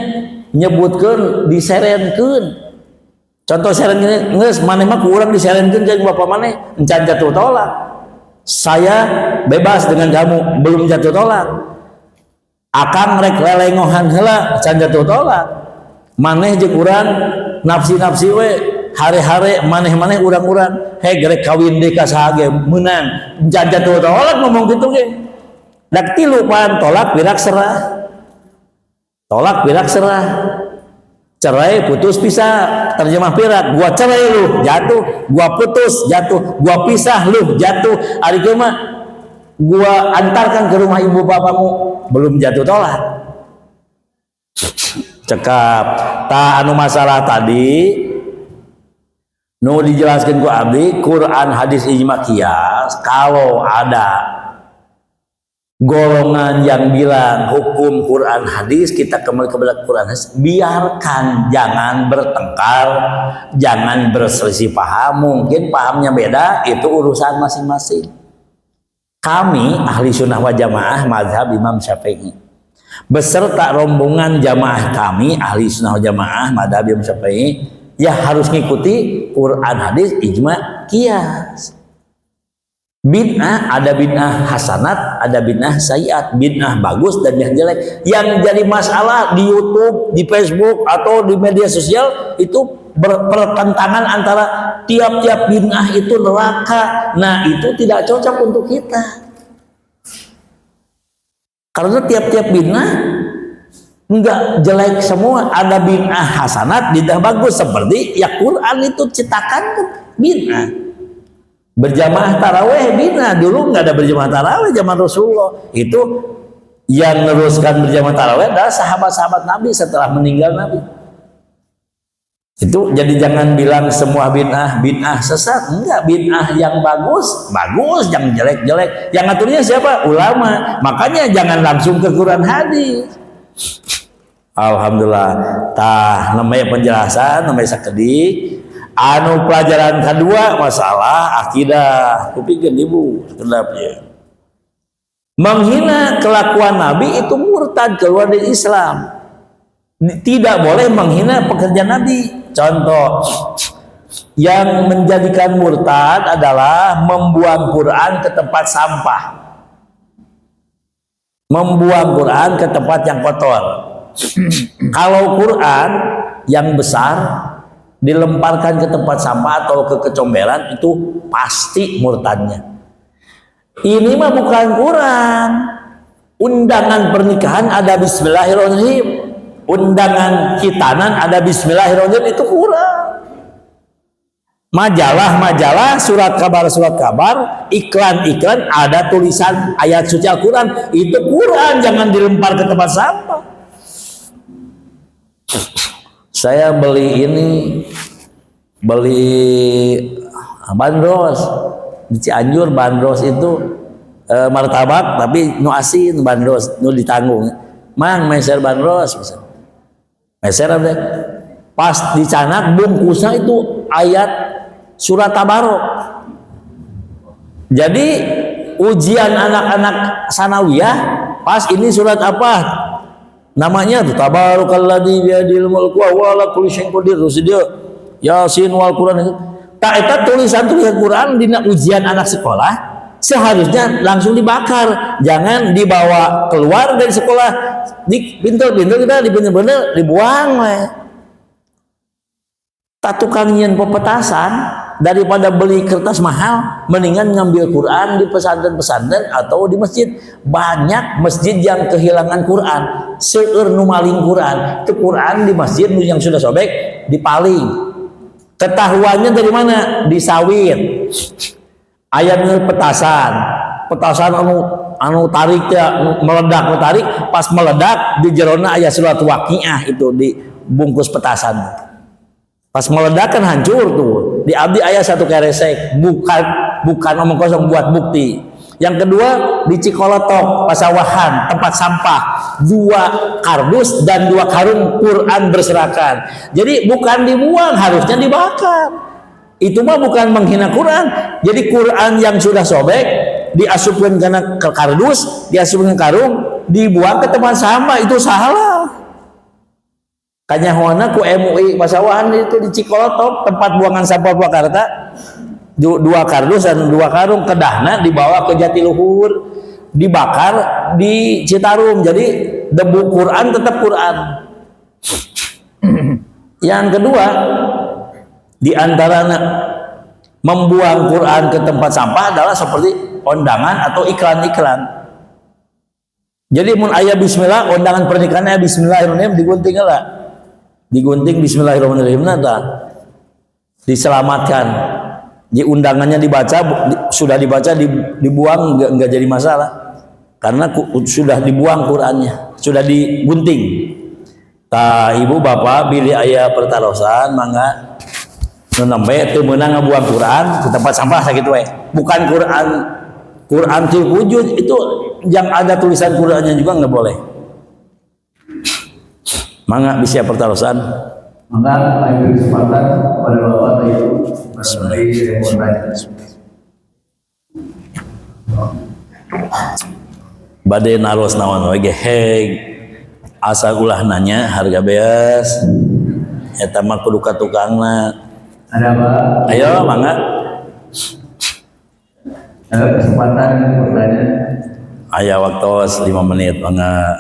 Speaker 2: Nyebutkeun diserenkeun. Contoh serenkeun geus maneh mah kurang diserenkeun jeung bapak maneh encan jatuh tolak. Saya bebas dengan kamu, belum jatuh tolak. Akang rek lelengohan heula, can jatuh tolak. Maneh jeung urang nafsi-nafsi we, hare-hare maneh-maneh urang-urang, heh rek kawin deui ka saha ge meunang, can jatuh tolak ngomong kitu ge. Dak tilu pan tolak pirak serah. Tolak pirak serah. Cerai putus pisah, terjemah pirak, gua cerai lu jatuh, gua putus jatuh, gua pisah lu jatuh. Ari kieu mah gua antarkan ke rumah ibu bapamu, belum jatuh tolak. Cekap. Ta anu masalah tadi nu dijelaskeun ku abdi Quran hadis ijma qiyas, kalau ada golongan yang bilang hukum Quran hadis, kita kembali kepada Quran hadis, biarkan, jangan bertengkar, jangan berselisih paham. Mungkin pahamnya beda, itu urusan masing-masing. Kami ahli sunnah wal jamaah mazhab Imam Syafi'i beserta rombongan jamaah kami ahli sunnah wal jamaah mazhab Imam Syafi'i ya harus ngikuti Quran hadis ijma qiyas. Bid'ah ada bid'ah hasanat, ada bid'ah sayyiat, bid'ah bagus dan yang jelek. Yang jadi masalah di YouTube, di Facebook atau di media sosial itu pertentangan antara tiap-tiap bid'ah itu neraka. Nah, itu tidak cocok untuk kita. Karena tiap-tiap bid'ah enggak jelek semua, ada bid'ah hasanat, bid'ah bagus, seperti ya Quran itu cetakan bid'ah. Berjamaah taraweh bina, dulu nggak ada berjamaah taraweh zaman Rasulullah. Itu yang meneruskan berjamaah taraweh adalah sahabat-sahabat Nabi setelah meninggal Nabi. Itu jadi jangan bilang semua bid'ah sesat. Enggak, bid'ah yang bagus, yang jelek. Yang ngaturnya siapa? Ulama. Makanya jangan langsung ke Quran hadis. Alhamdulillah. Tah namanya penjelasan, namanya sakedik. Anu pelajaran kedua masalah akidah. Kupikeun ibu kenapa? Menghina kelakuan Nabi itu murtad, keluar dari Islam. Tidak boleh menghina pekerjaan Nabi. Contoh yang menjadikan murtad adalah membuang Quran ke tempat sampah. Membuang Quran ke tempat yang kotor. Kalau Quran yang besar dilemparkan ke tempat sampah atau ke kecomberan, itu pasti murtadnya. Ini mah bukan Quran. Undangan pernikahan ada bismillahirrahmanirrahim, undangan khitanan ada bismillahirrahmanirrahim, itu Quran. Majalah surat kabar, iklan ada tulisan ayat suci Al-Quran, itu Quran, jangan dilempar ke tempat sampah. Saya beli bandros di Cianjur. Bandros itu martabak tapi nu asin, bandros nu ditanggung. Mang meser bandros, meser ada. Pas dicanak bungkusnya itu ayat surat Tabarok. Jadi ujian anak-anak sanawiyah pas ini surat apa? Namanya tuh Tabarakalladzi biyadil mulku wa huwa ala kulli syai'in qadir. Terus dia Yasin wal Quran itu. Tak eta tulisan Quran dina ujian anak sekolah seharusnya langsung dibakar, jangan dibawa keluar dari sekolah. Di pintu-pintu kita dibuang we. Tak tukang nyeun pepetasan daripada beli kertas mahal, mendingan ngambil Quran di pesantren-pesantren atau di masjid. Banyak masjid yang kehilangan Quran, seueur nu maling Quran. Itu Quran di masjid yang sudah sobek dipaling. Ketahuannya dari mana? Di sawit. Ayatnya petasan anu tarik ya, meledak tarik, pas meledak di jerona aya surat waqiah itu dibungkus petasan. Pas meledak kan hancur tuh. Di abdi aya satu keresek, bukan omong kosong, buat bukti. Yang kedua di Cikolotok Pasawahan, tempat sampah, 2 kardus dan 2 karung Quran berserakan. Jadi bukan dibuang, harusnya dibakar. Itu mah bukan menghina Quran. Jadi Quran yang sudah sobek diasupkan ke kardus, diasupkan ke karung, dibuang ke tempat sampah, itu salah. Kanyahoana ku MUI Pasawahan itu di Cikolotok, tempat buangan sampah Purwakarta. 2 kardus dan 2 karung, kedahna dibawa ke Jatiluhur, dibakar di Citarum. Jadi debu Quran tetap Quran. Yang kedua, di antara membuang Quran ke tempat sampah adalah seperti undangan atau iklan-iklan. Jadi mun aya bismillah, undangan pernikahannya bismillahirrahmanirrahim, digunting lah. Digunting bismillahirrahmanirrahim nata. Diselamatkan. Di undangannya dibaca, sudah dibaca, dibuang enggak jadi masalah. Karena sudah dibuang Qurannya, sudah digunting. Tah ibu bapak bilih aya pertarosan mangga nembe teu meunang ngabuang Quran ke tempat sampah sakitu we. Bukan Quran ti wujud, itu yang ada tulisan Qurannya juga enggak boleh. Mangga bisa pertarosan.
Speaker 1: Maka lain kesempatan pada bapak itu mengenai
Speaker 2: badai naros naon we heg asa ulah nanya harga beas eta mah kudu ka tukangna.
Speaker 1: Ada apa?
Speaker 2: Ayo mangga.
Speaker 1: Ada kesempatan bertanya.
Speaker 2: Aya waktu 5 menit mangga.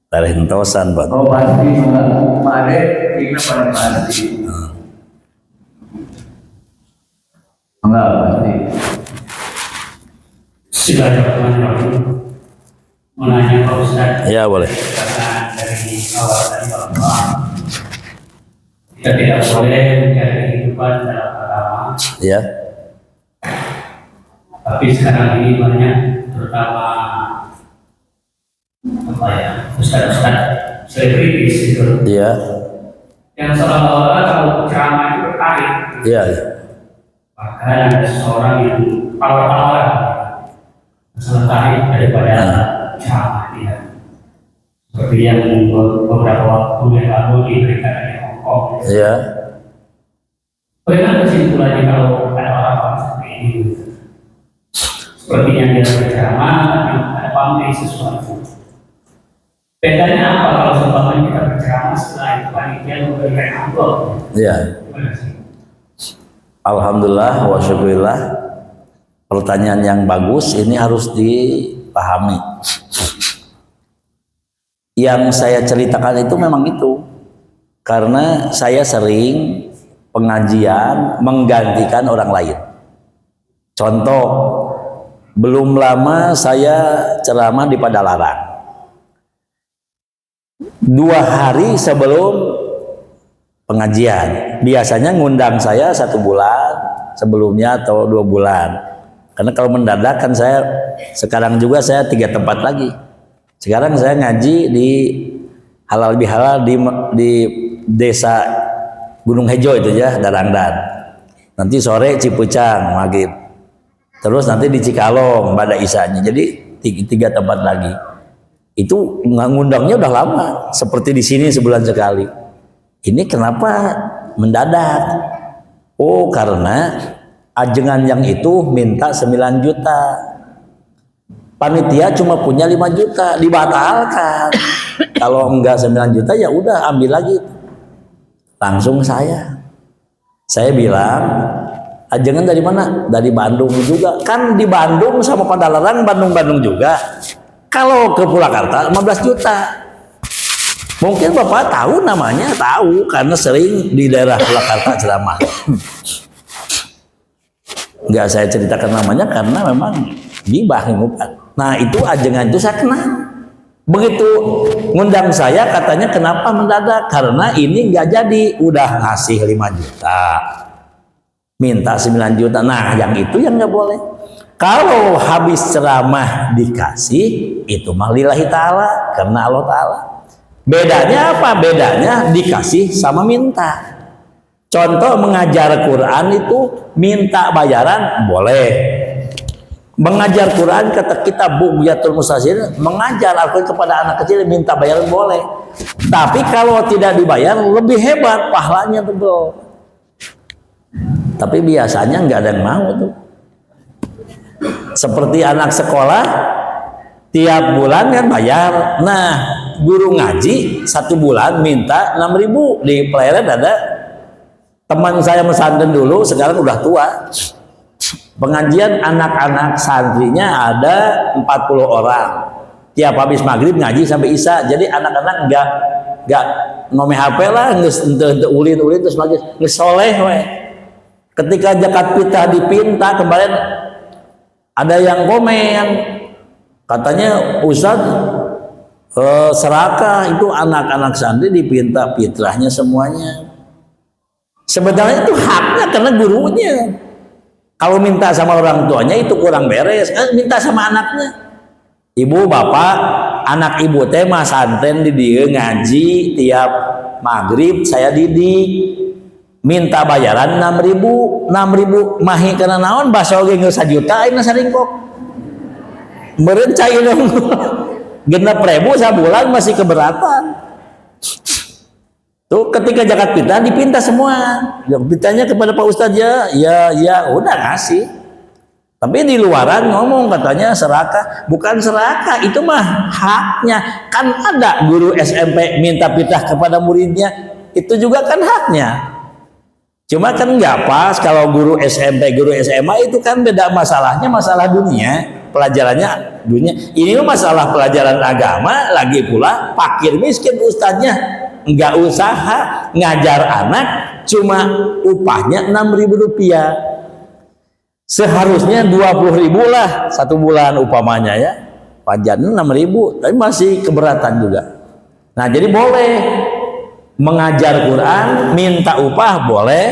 Speaker 2: Tareh entosan Pak.
Speaker 1: Oh pasti mangga. Made ingna paling pasti. Mangga pasti.
Speaker 3: Sudah ada teman-teman menanya Pak Ustadz.
Speaker 2: Ya boleh.
Speaker 3: Dari awal tadi bahwa kita tidak boleh mencari kehidupan dalam agama.
Speaker 2: Ya.
Speaker 3: Tapi sekarang ini banyak, terutama apa ya, ustadz-ustadz selebritis gitu,
Speaker 2: Iya.
Speaker 3: yang seolah-olah kalau ceramah itu tertarik.
Speaker 2: Iya.
Speaker 3: Bahkan ada seseorang yang power tertarik daripada ceramah dia. Seperti yang beberapa waktu yang lalu diberikan di Hong Kong.
Speaker 2: Iya.
Speaker 3: Bagaimana kesimpulannya kalau ada orang-orang seperti ini? Sepertinya dia berceramah, ada pamrih sesuatu. Bedanya apa kalau seumpamanya kita berceramah setelah itu panitia memberikan amplop?
Speaker 2: Iya. Alhamdulillah wa syukurillah. Pertanyaan yang bagus, ini harus dipahami. Yang saya ceritakan itu memang itu. Karena saya sering pengajian menggantikan orang lain. Contoh, belum lama saya ceramah di Padalarang. 2 hari sebelum pengajian, biasanya ngundang saya 1 bulan sebelumnya atau 2 bulan. Karena kalau mendadak kan saya sekarang juga saya 3 tempat lagi. Sekarang saya ngaji di Halal Bihalal di desa Gunung Hejo itu ya, Darangdan. Nanti sore Cipucang maghrib. Terus nanti di Cikalong pada isanya. Jadi 3 tempat lagi. Itu ngundangnya udah lama, seperti di sini sebulan sekali. Ini kenapa mendadak? Oh, karena ajengan yang itu minta 9 juta. Panitia cuma punya 5 juta, dibatalkan. Kalau enggak 9 juta ya udah ambil lagi. Langsung saya bilang, ajengan dari mana? Dari Bandung juga. Kan di Bandung sama Padalarang Bandung juga. Kalau ke Purwakarta 15 juta. Mungkin Bapak tahu namanya, tahu karena sering di daerah Purwakarta ceramah. Nggak saya ceritakan namanya karena memang gibah ngupat. Nah itu ajengan itu saya kenal. Begitu ngundang saya katanya kenapa mendadak, karena ini nggak jadi, udah ngasih 5 juta minta 9 juta. Nah yang itu yang nggak boleh. Kalau habis ceramah dikasih itu mah lillahi ta'ala, karena Allah ta'ala. Bedanya apa? Bedanya dikasih sama minta. Contoh mengajar Quran itu minta bayaran boleh. Mengajar Quran kata kita Bughyatul Mustasirin, mengajar Al-Quran kepada anak kecil minta bayaran boleh. Tapi kalau tidak dibayar lebih hebat, pahalanya tebel. Tapi biasanya nggak ada yang mau tuh. Seperti anak sekolah tiap bulan kan bayar. Nah guru ngaji 1 bulan minta 6.000 di Pleret. Ada teman saya pesantren dulu, sekarang udah tua. Pengajian anak-anak santrinya ada 40 orang. Tiap habis maghrib ngaji sampai isya. Jadi anak-anak nggak ngomeh HP lah, nggak ulin terus lagi ngesoleh we. Ketika zakat fitrah dipinta kemarin ada yang komen katanya Ustaz serakah itu anak-anak santri dipinta fitrahnya semuanya. Sebenarnya itu haknya karena gurunya. Kalau minta sama orang tuanya itu kurang beres, minta sama anaknya. Ibu bapak, anak ibu teh mah santren di dia ngaji tiap maghrib saya didik. Minta bayaran 6.000 mahi karena naon baso ge geus 1 juta ayeuna saringkok. Meureun cai dong. 6.000 sabulan masih keberatan. Tuh ketika zakat fitrah dipinta semua. Yang ditanya kepada Pak Ustadz ya udah ngasih. Tapi di luaran ngomong katanya serakah, bukan serakah, itu mah haknya. Kan ada guru SMP minta fitrah kepada muridnya, itu juga kan haknya. Cuma kan nggak pas kalau guru SMP, guru SMA itu kan beda masalahnya, masalah dunia, pelajarannya dunia. Ini masalah pelajaran agama, lagi pula fakir miskin ustadznya. Nggak usaha ngajar anak, cuma upahnya 6.000 rupiah. Seharusnya 20.000 lah 1 bulan upamanya ya. Pajaknya 6.000, tapi masih keberatan juga. Nah jadi boleh mengajar Quran minta upah boleh,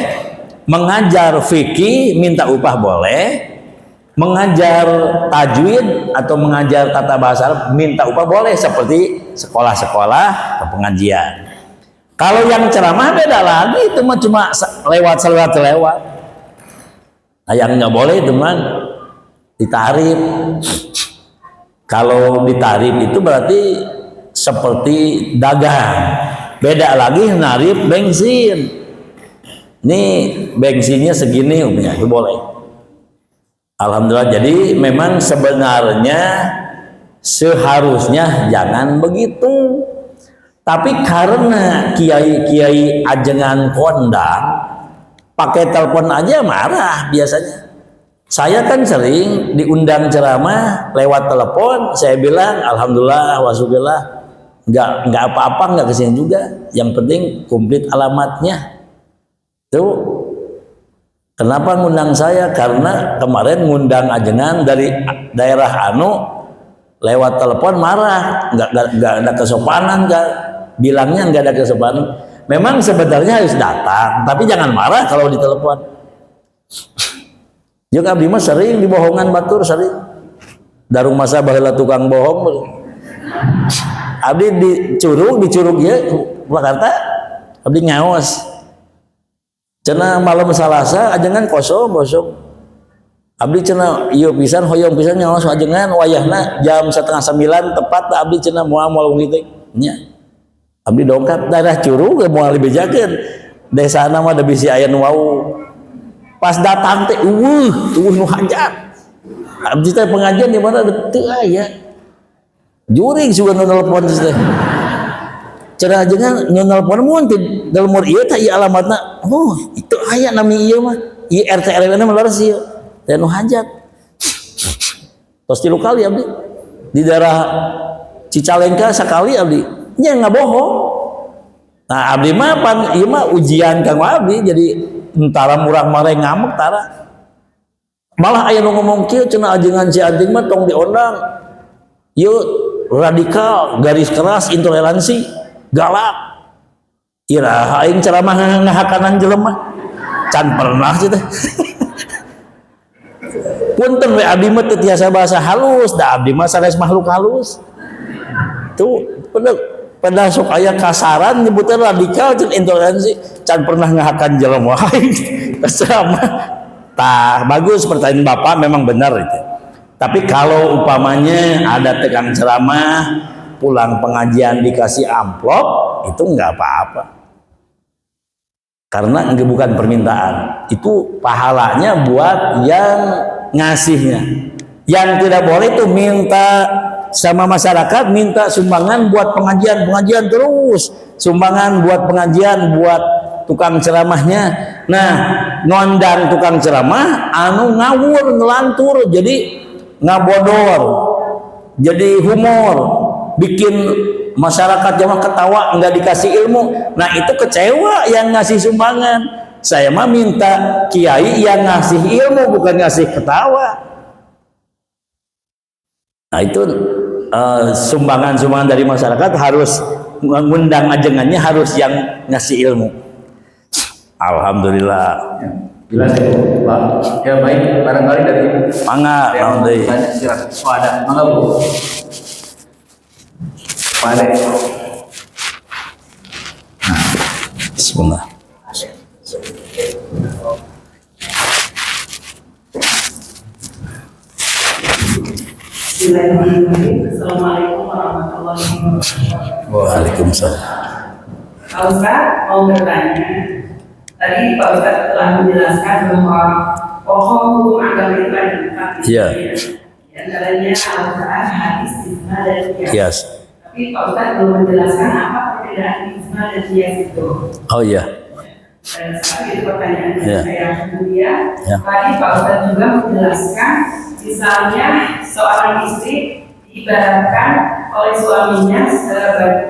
Speaker 2: mengajar fikih minta upah boleh, mengajar tajwid atau mengajar tata bahasa Arab minta upah boleh, seperti sekolah-sekolah atau pengajian. Kalau yang ceramah beda lagi, itu mah cuma lewat. Nah, yang nggak boleh itu mah ditarif. Kalau ditarif itu berarti seperti dagang. Beda lagi narif bensin. Ini bensinnya segini umumnya itu boleh. Alhamdulillah. Jadi memang sebenarnya seharusnya jangan begitu. Tapi karena kiai-kiai ajengan kondang pakai telepon aja marah biasanya. Saya kan sering diundang ceramah lewat telepon, saya bilang alhamdulillah wasyukurillah, nggak apa-apa, nggak kesini juga. Yang penting komplit alamatnya. Tuh kenapa ngundang saya? Karena kemarin ngundang ajengan dari daerah anu lewat telepon marah, nggak ada kesopanan kan. Bilangnya nggak ada kesopanan. Memang sebenarnya harus datang, tapi jangan marah kalau ditelepon. Juga abdi mah sering dibohongan batur, sering. Darung masa baheula tukang bohong. Abdi dicurug ya Jakarta. Abdi ngaos. Cenah malam Salasa ajengan kosong. Abdi cenah ieu pisan hoyong pisan ngaos ajengan wayahna jam 8:30 tepat abdi cenah moal kitu nya. Abdi dongkap daerah Curug moal dibejakeun. Desa nama da bisi aya nu wau. Pas datang teh nu hajat. Abdi teh pengajian di mana teu aya. Jurig sugan nu nelpon teh. Cenah ajengan nu nelpon mun teh dalem ieu teh ieu alamatna. Oh, itu aya nami ieu mah. Ieu RT RW-na mah leres ieu. Teh nu hajat. Tos 3 kali abdi. Di daerah Cicalengka sakali abdi. Nya nggak bohong. Nah abdi mah pan ieu mah ujian kang abdi jadi entara murah mare ngamuk tara. Malah aya nu ngomong kieu cenah ajengan si anting mah tong diondang. Ieu radikal, garis keras, intoleransi, galak. Iraha aing ceramah ngahakanan jelema. Can pernah sih teh. Punten we abdi mah teu tiasa bahasa halus, da abdi mah sanes makhluk halus. Tuh pada sok aya kasaran nyebutna radikal jeung intoleransi, can pernah ngahakan jelema aing. Ceramah tah bagus pertanyaan Bapak memang benar itu. Tapi kalau umpamanya ada tegang ceramah, pulang pengajian dikasih amplop, itu nggak apa-apa. Karena itu bukan permintaan, itu pahalanya buat yang ngasihnya. Yang tidak boleh itu minta sama masyarakat, minta sumbangan buat pengajian terus, sumbangan buat pengajian, buat tukang ceramahnya. Nah, ngondang tukang ceramah, anu ngawur, ngelantur, jadi ngabodor, jadi humor, bikin masyarakat jamaah ketawa, nggak dikasih ilmu. Nah itu kecewa yang ngasih sumbangan. Saya mah minta kiai yang ngasih ilmu, bukan ngasih ketawa. Nah itu sumbangan-sumbangan dari masyarakat harus mengundang ajengannya, harus yang ngasih ilmu. Alhamdulillah.
Speaker 1: Jelas ya Bu, Pak. Ya baik, barangkali dari
Speaker 2: Mangga, naon deui?
Speaker 1: silakan. Oh ada, mangga Bu. Pak Ade.
Speaker 2: Bismillah.
Speaker 4: Assalamualaikum warahmatullahi wabarakatuh.
Speaker 2: Waalaikumsalam.
Speaker 4: Pak Ustadz mau bertanya. Tadi Pak Ustadz telah menjelaskan bahwa pokok hukum agama itu ada 4.
Speaker 2: Iya.
Speaker 4: Di antaranya Al-Quran, hadis, ijma, dan qiyas.
Speaker 2: Yes.
Speaker 4: Tapi Pak Ustadz belum menjelaskan apa perbedaan ijma dan qiyas itu.
Speaker 2: Oh iya.
Speaker 4: Tapi itu pertanyaan
Speaker 2: Ya.
Speaker 4: saya. Kemudian
Speaker 2: Ya.
Speaker 4: tadi Pak Ustadz juga menjelaskan, misalnya seorang istri diibaratkan oleh suaminya sebagai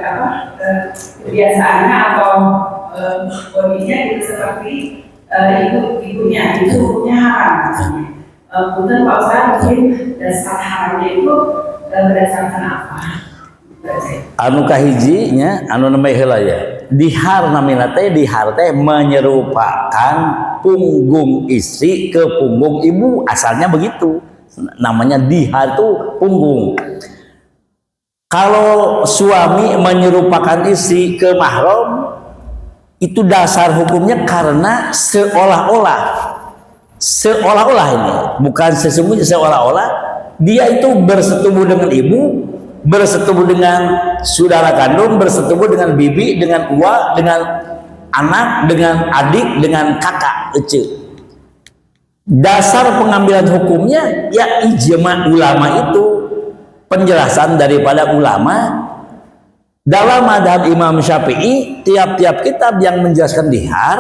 Speaker 4: kebiasaannya atau kondisinya itu seperti ibunya, itu hukumnya haram. Kemudian Pak Ustadz mungkin dasar haramnya itu berdasarkan apa?
Speaker 2: Anu kahijinya, anu nembe heula ya. Dihar namina teh, dihar teh menyerupakan punggung istri ke punggung ibu, asalnya begitu. Namanya dihar tuh punggung. Kalau suami menyerupakan istri ke mahram, itu dasar hukumnya karena seolah-olah ini, bukan sesungguhnya, seolah-olah dia itu bersetubuh dengan ibu, bersetubuh dengan saudara kandung, bersetubuh dengan bibi, dengan uwa, dengan anak, dengan adik, dengan kakak, ece. Dasar pengambilan hukumnya ya ijma ulama, itu penjelasan daripada ulama. Dalam madhab Imam Syafi'i, tiap-tiap kitab yang menjelaskan dihar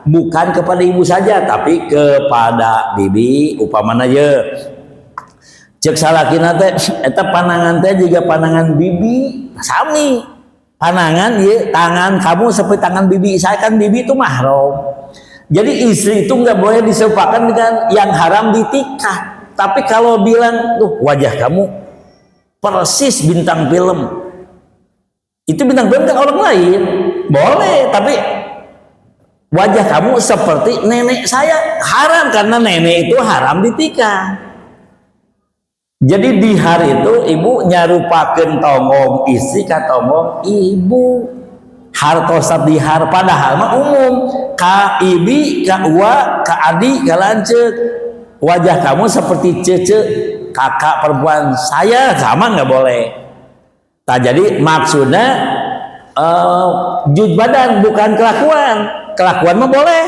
Speaker 2: bukan kepada ibu saja, tapi kepada bibi. Upamana ye cek salakina teh eta panangan teh juga panangan bibi sami. Panangan ye tangan kamu seperti tangan bibi saya, kan bibi itu mahram. Jadi istri itu nggak boleh diserupakan dengan yang haram ditikah. Tapi kalau bilang tuh wajah kamu persis bintang film, itu bintang film kan orang lain, boleh. Tapi wajah kamu seperti nenek saya, haram, karena nenek itu haram ditikah. Jadi dihar itu ibu nyarupakeun tongong istri ka tongong ibu. Hartosa dihar padahal mah umum, ka ibi, ka uwa, ka adi, ka lanceuk. Wajah kamu seperti cece kakak perempuan saya, sama nggak boleh. Nah, jadi maksudnya jud badan bukan kelakuan. Kelakuan mah boleh.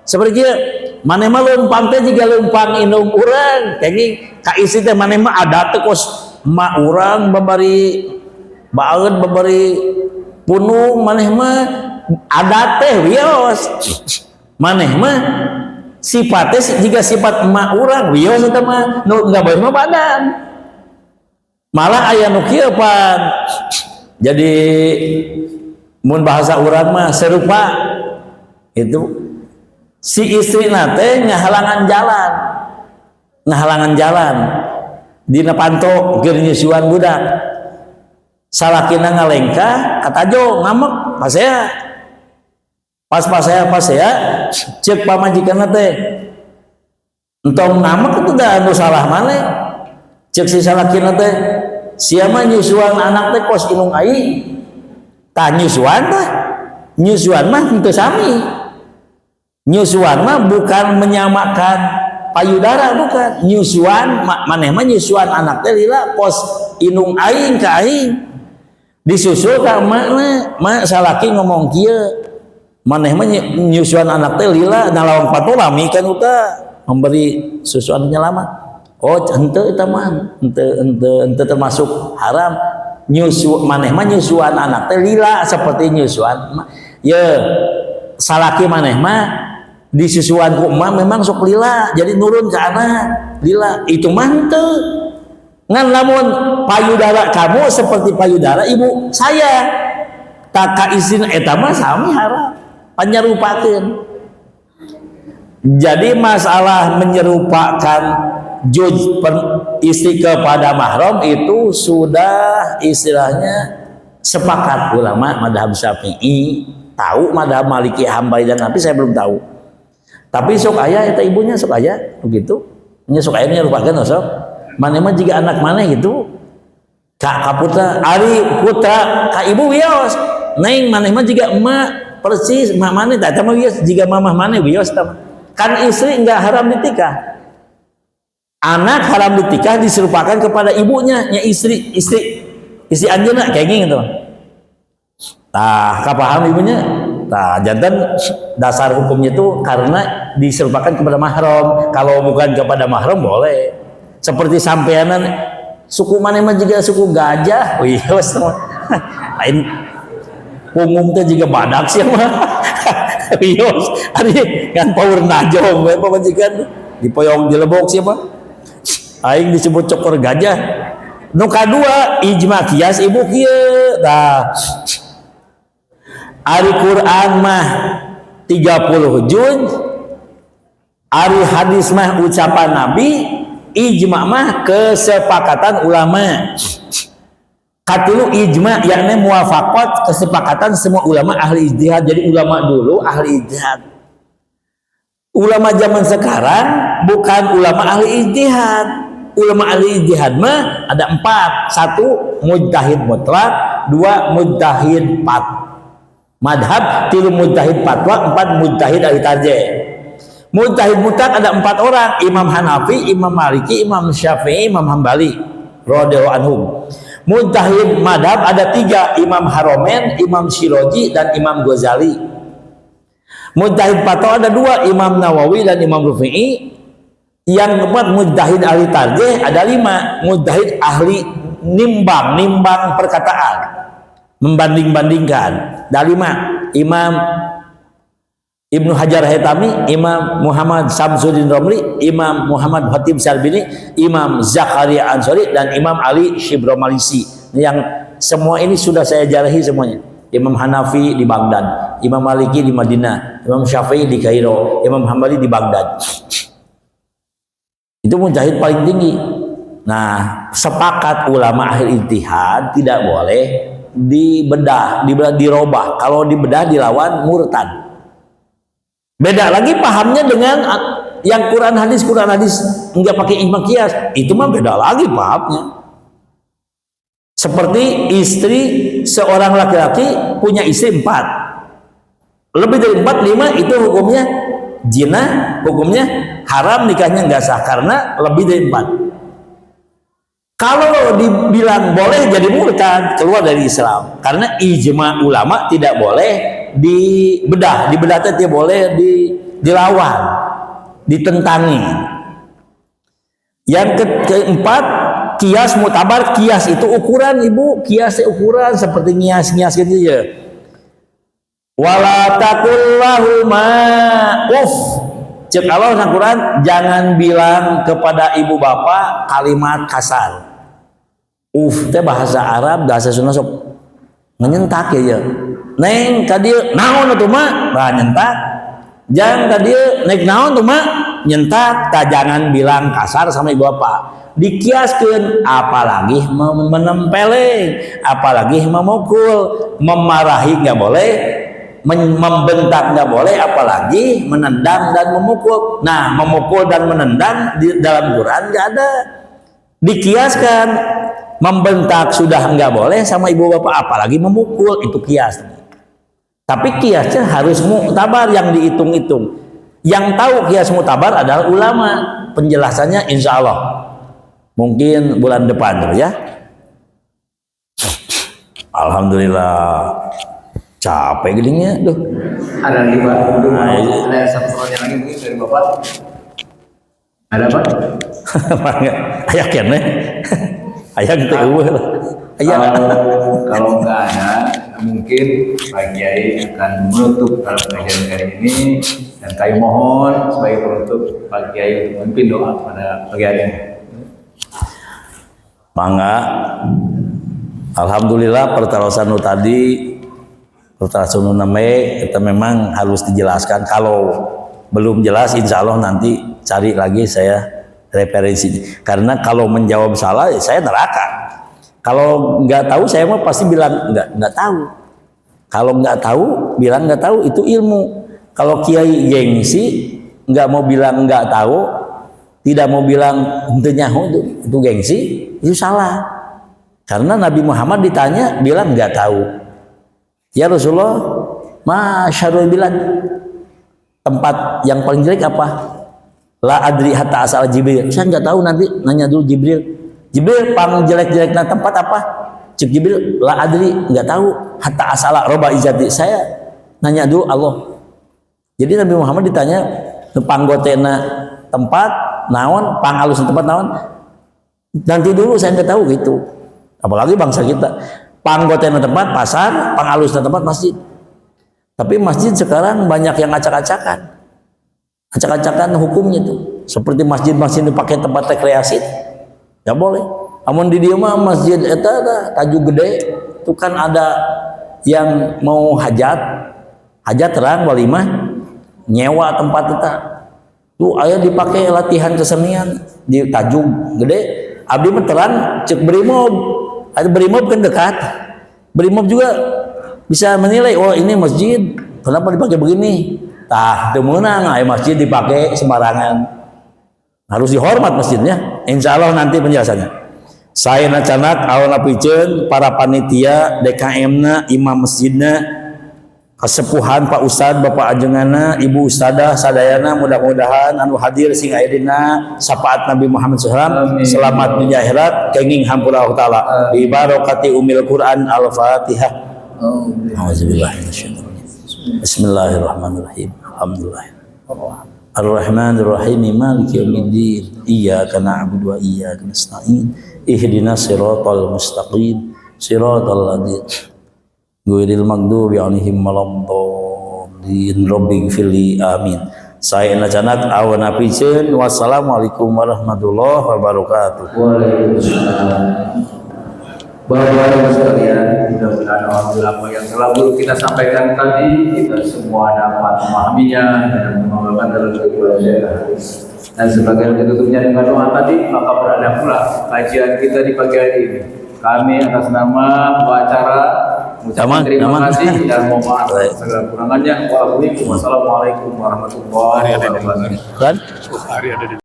Speaker 2: Seperti dia, maneh mah leumpang teh jiga leumpang indung urang. Kayaknya ka istri teh maneh mah ada teh kos mak urang babari baeud babari punung, maneh mah ada teh wios. Maneh mah sifatnya jika sifat emak urang wios eta mah nu enggak boleh mah badan. Malah aya nu kieu pan. Jadi mun bahasa urang mah serupa itu si istri nate ngahalangan jalan. ngahalangan jalan dina panto keur nyusuan budak salakina ngalengka katajo ngamek pasea cek pamajikanna teh entong ngamek itu da anu salah maneh cek si salakina teh sia mah nyusuan anak teh kos inung aing tah nyusuan mah henteu sami nyusuan mah bukan menyamakan payudara, bukan nyusuan maneh mah nyusuan anak teh lila kos inung aing ka aing disusul ka mak salaki ngomong kieu maneh mah nyusuan anak teh lila nalawang patu lami kan uta memberi susuan penyelamat. Oh henteu eta mah henteu termasuk haram maneh mah nyusuan anak teh lila seperti nyusuan ye salaki maneh mah disusuan ku emak memang sok lila jadi nurun ke anak lila itu mah henteu ngan lamun payudara kamu seperti payudara ibu saya tak ka isin eta mah sami haram panyerupakeun. Jadi masalah menyerupakan istri kepada mahram itu sudah istilahnya sepakat ulama madhab Syafi'i, tahu madhab Maliki, Hambali dan Hanafi saya belum tahu. Tapi sok aya eta ibunya sok aya begitu. Nya sok aya nyerupakeun sok. Maneh mah jiga anak maneh gitu. Ka putra ari putra ka ibu wios. Neng maneh mah jiga emak persis emak maneh tah eta mah wios jiga mamah maneh wios tah. Kan istri enggak haram ditikah. Anak haram ditikah diserupakan kepada ibunya, nya istri anjeunna kayak gitu. Tah kapaham ibunya? Nah, jantan dasar hukumnya itu karena diserupakan kepada mahram. Kalau bukan kepada mahram boleh. Seperti sampeanan suku mana mah juga suku gajah. Wios lain punggung teh juga badak sih mah. Wios ari kan power najong we pamajikan dipoyong dilebok siapa? Aing disebut cokor gajah. Nu kadua ijma kias ibu kieu. Tah Ari Quran mah 30 juz, ari hadis mah ucapan Nabi, ijma mah kesepakatan ulama. Katilu ijma yakni muwafaqat kesepakatan semua ulama ahli ijtihad. Jadi ulama dulu ahli ijtihad. Ulama zaman sekarang bukan ulama ahli ijtihad. Ulama ahli ijtihad mah ada 4. 1 mujtahid mutlak, 2 mujtahid madhab, 3 mujtahid fatwa, 4 mujtahid ahli tarjih. Mujtahid mutlak ada 4 orang, Imam Hanafi, Imam Maliki, Imam Syafi'i, Imam Hambali radhiyallahu anhum. Mujtahid madhab ada 3, Imam Haromen, Imam Syirazi dan Imam Ghazali. Mujtahid fatwa ada 2, Imam Nawawi dan Imam Rafi'i. Yang keempat mujtahid ahli tarjih ada 5, mujtahid ahli nimbang perkataan, membanding-bandingkan. Ada 5, Imam Ibnu Hajar Haytami, Imam Muhammad Samsuddin Romli, Imam Muhammad Khatib Syarbini, Imam Zakaria Ansori, dan Imam Ali Shibromalisi. Yang semua ini sudah saya jarahi semuanya. Imam Hanafi di Baghdad, Imam Maliki di Madinah, Imam Syafi'i di Kairo, Imam Hambali di Baghdad. Itu mujtahid paling tinggi. Nah, sepakat ulama ahli ijtihad tidak boleh dibedah, dirobah. Kalau dibedah dilawan murtad. Beda lagi pahamnya dengan yang Quran hadis enggak pakai ijma qiyas. Itu mah beda lagi pahamnya. Seperti istri seorang laki-laki punya istri 4. Lebih dari 4, 5 itu hukumnya zina, hukumnya haram, nikahnya enggak sah karena lebih dari 4. Kalau dibilang boleh jadi murtad, keluar dari Islam. Karena ijma ulama tidak boleh dibedah tidak boleh dilawan, ditentangi. Yang keempat, kias mutabar. Kias itu ukuran, ibu. Kias itu ukuran seperti ngias gitu ya. Wala taqullahuma uff. Cek Allah na Quran, jangan bilang kepada ibu bapak kalimat kasar. Teh bahasa Arab, bahasa Sunda sok nyentak ya. Neng ka dieu naon atuh mah? Bah nyentak. Jang ka dieu naik naon tuh mah? nyentak, tak jangan bilang kasar sama ibu bapak. Dikiaskeun, apalagi menempeleng, apalagi memukul, memarahi nggak boleh, membentak nggak boleh, apalagi menendang dan memukul. Nah, memukul dan menendang di dalam Quran nggak ada. Dikiaskan, membentak sudah nggak boleh sama ibu bapak, apalagi memukul, itu kias. Tapi kiasnya harus muktabar yang dihitung-hitung. Yang tahu kias muktabar adalah ulama. Penjelasannya insya Allah mungkin bulan depan tuh ya. Alhamdulillah capek gedingnya tuh.
Speaker 1: Ada 5. Ada satu pertanyaan lagi mungkin dari Bapak. Ada apa?
Speaker 2: Ayah kene. Ayah gitu ayah.
Speaker 1: Kalau nggak ada, mungkin Pak Kiai akan menutup dalam pengajian kali ini, dan kami mohon sebagai penutup Pak Kiai memimpin doa pada pagi hari ini.
Speaker 2: Mangga. Alhamdulillah pertarasan nu tadi, pertarasan nu name kita memang harus dijelaskan. Kalau belum jelas, insya Allah nanti cari lagi saya referensi. Karena kalau menjawab salah, saya neraka. Kalau nggak tahu, saya mah pasti bilang nggak tahu. Kalau nggak tahu, bilang nggak tahu, itu ilmu. Kalau kiai gengsi, nggak mau bilang nggak tahu, tidak mau bilang henteu nyaho, itu gengsi, itu salah. Karena Nabi Muhammad ditanya, bilang nggak tahu. Ya Rasulullah, masyarul bilad, tempat yang paling jelek apa? La adri hatta asal Jibril. Saya nggak tahu, nanti nanya dulu Jibril. Jibril pang jelek-jelekna tempat apa? Cik Jibril, la adri, nggak tahu. Hatta asala roba izati. Saya nanya dulu Allah. Jadi Nabi Muhammad ditanya, panggotena tempat naon, pangalus tempat naon. Nanti dulu saya nggak tahu gitu. Apalagi bangsa kita, panggotena tempat pasar, pangalus tempat masjid. Tapi masjid sekarang banyak yang acak-acakan. Acak-acakan hukumnya tuh. Seperti masjid-masjid dipakai tempat rekreasi. Ya boleh. Amun di dieu mah masjid eta tajuk gede, itu kan ada yang mau hajat terang walimah nyewa tempat eta. Tuh aya dipakai latihan kesenian di tajuk gede. Abdi mah terang cek brimob. Ada brimob kan dekat. Brimob juga bisa menilai, oh ini masjid kenapa dipakai begini. Tah teu meunang aya masjid dipakai sembarangan. Harus dihormat masjidnya. Insya Allah nanti penjelasannya. Saya nacanak awana piceun para panitia DKM-na, imam masjidna, kesepuhan Pak Ustad, Bapak ajenganna, Ibu Ustadah sadayana, mudah-mudahan anu hadir sing aya dina syafaat Nabi Muhammad SAW selamat dunia akhirat kenging hampura Allah taala bi barakati umil Quran al-Fatihah. Auzubillahi minasyaitonir rajim. Bismillahirrahmanirrahim. Alhamdulillah. Ar-Rahmanir Rahim Maliki Yaumiddin. Iyyaka na'budu wa iyyaka nasta'in. Ihdinas siratal mustaqim. Siratal ladzina ghairil maghdubi 'alaihim waladdallin. Rabbighfirli amin. Saya nacanak awana piceun. Wassalamualaikum warahmatullahi wabarakatuh.
Speaker 1: Waalaikumsalam. Bapak-bapak sekalian, mudah-mudahan alhamdulillah apa yang telah kita sampaikan tadi kita semua dapat memahaminya dan mengamalkan dalam kehidupan sehari-hari. Dan sebagai penutupnya dengan doa tadi, maka berada pula kajian kita di pagi hari ini. Kami atas nama acara mengucapkan terima kasih dan mohon maaf segala kurangannya. Wassalamualaikum warahmatullahi wabarakatuh.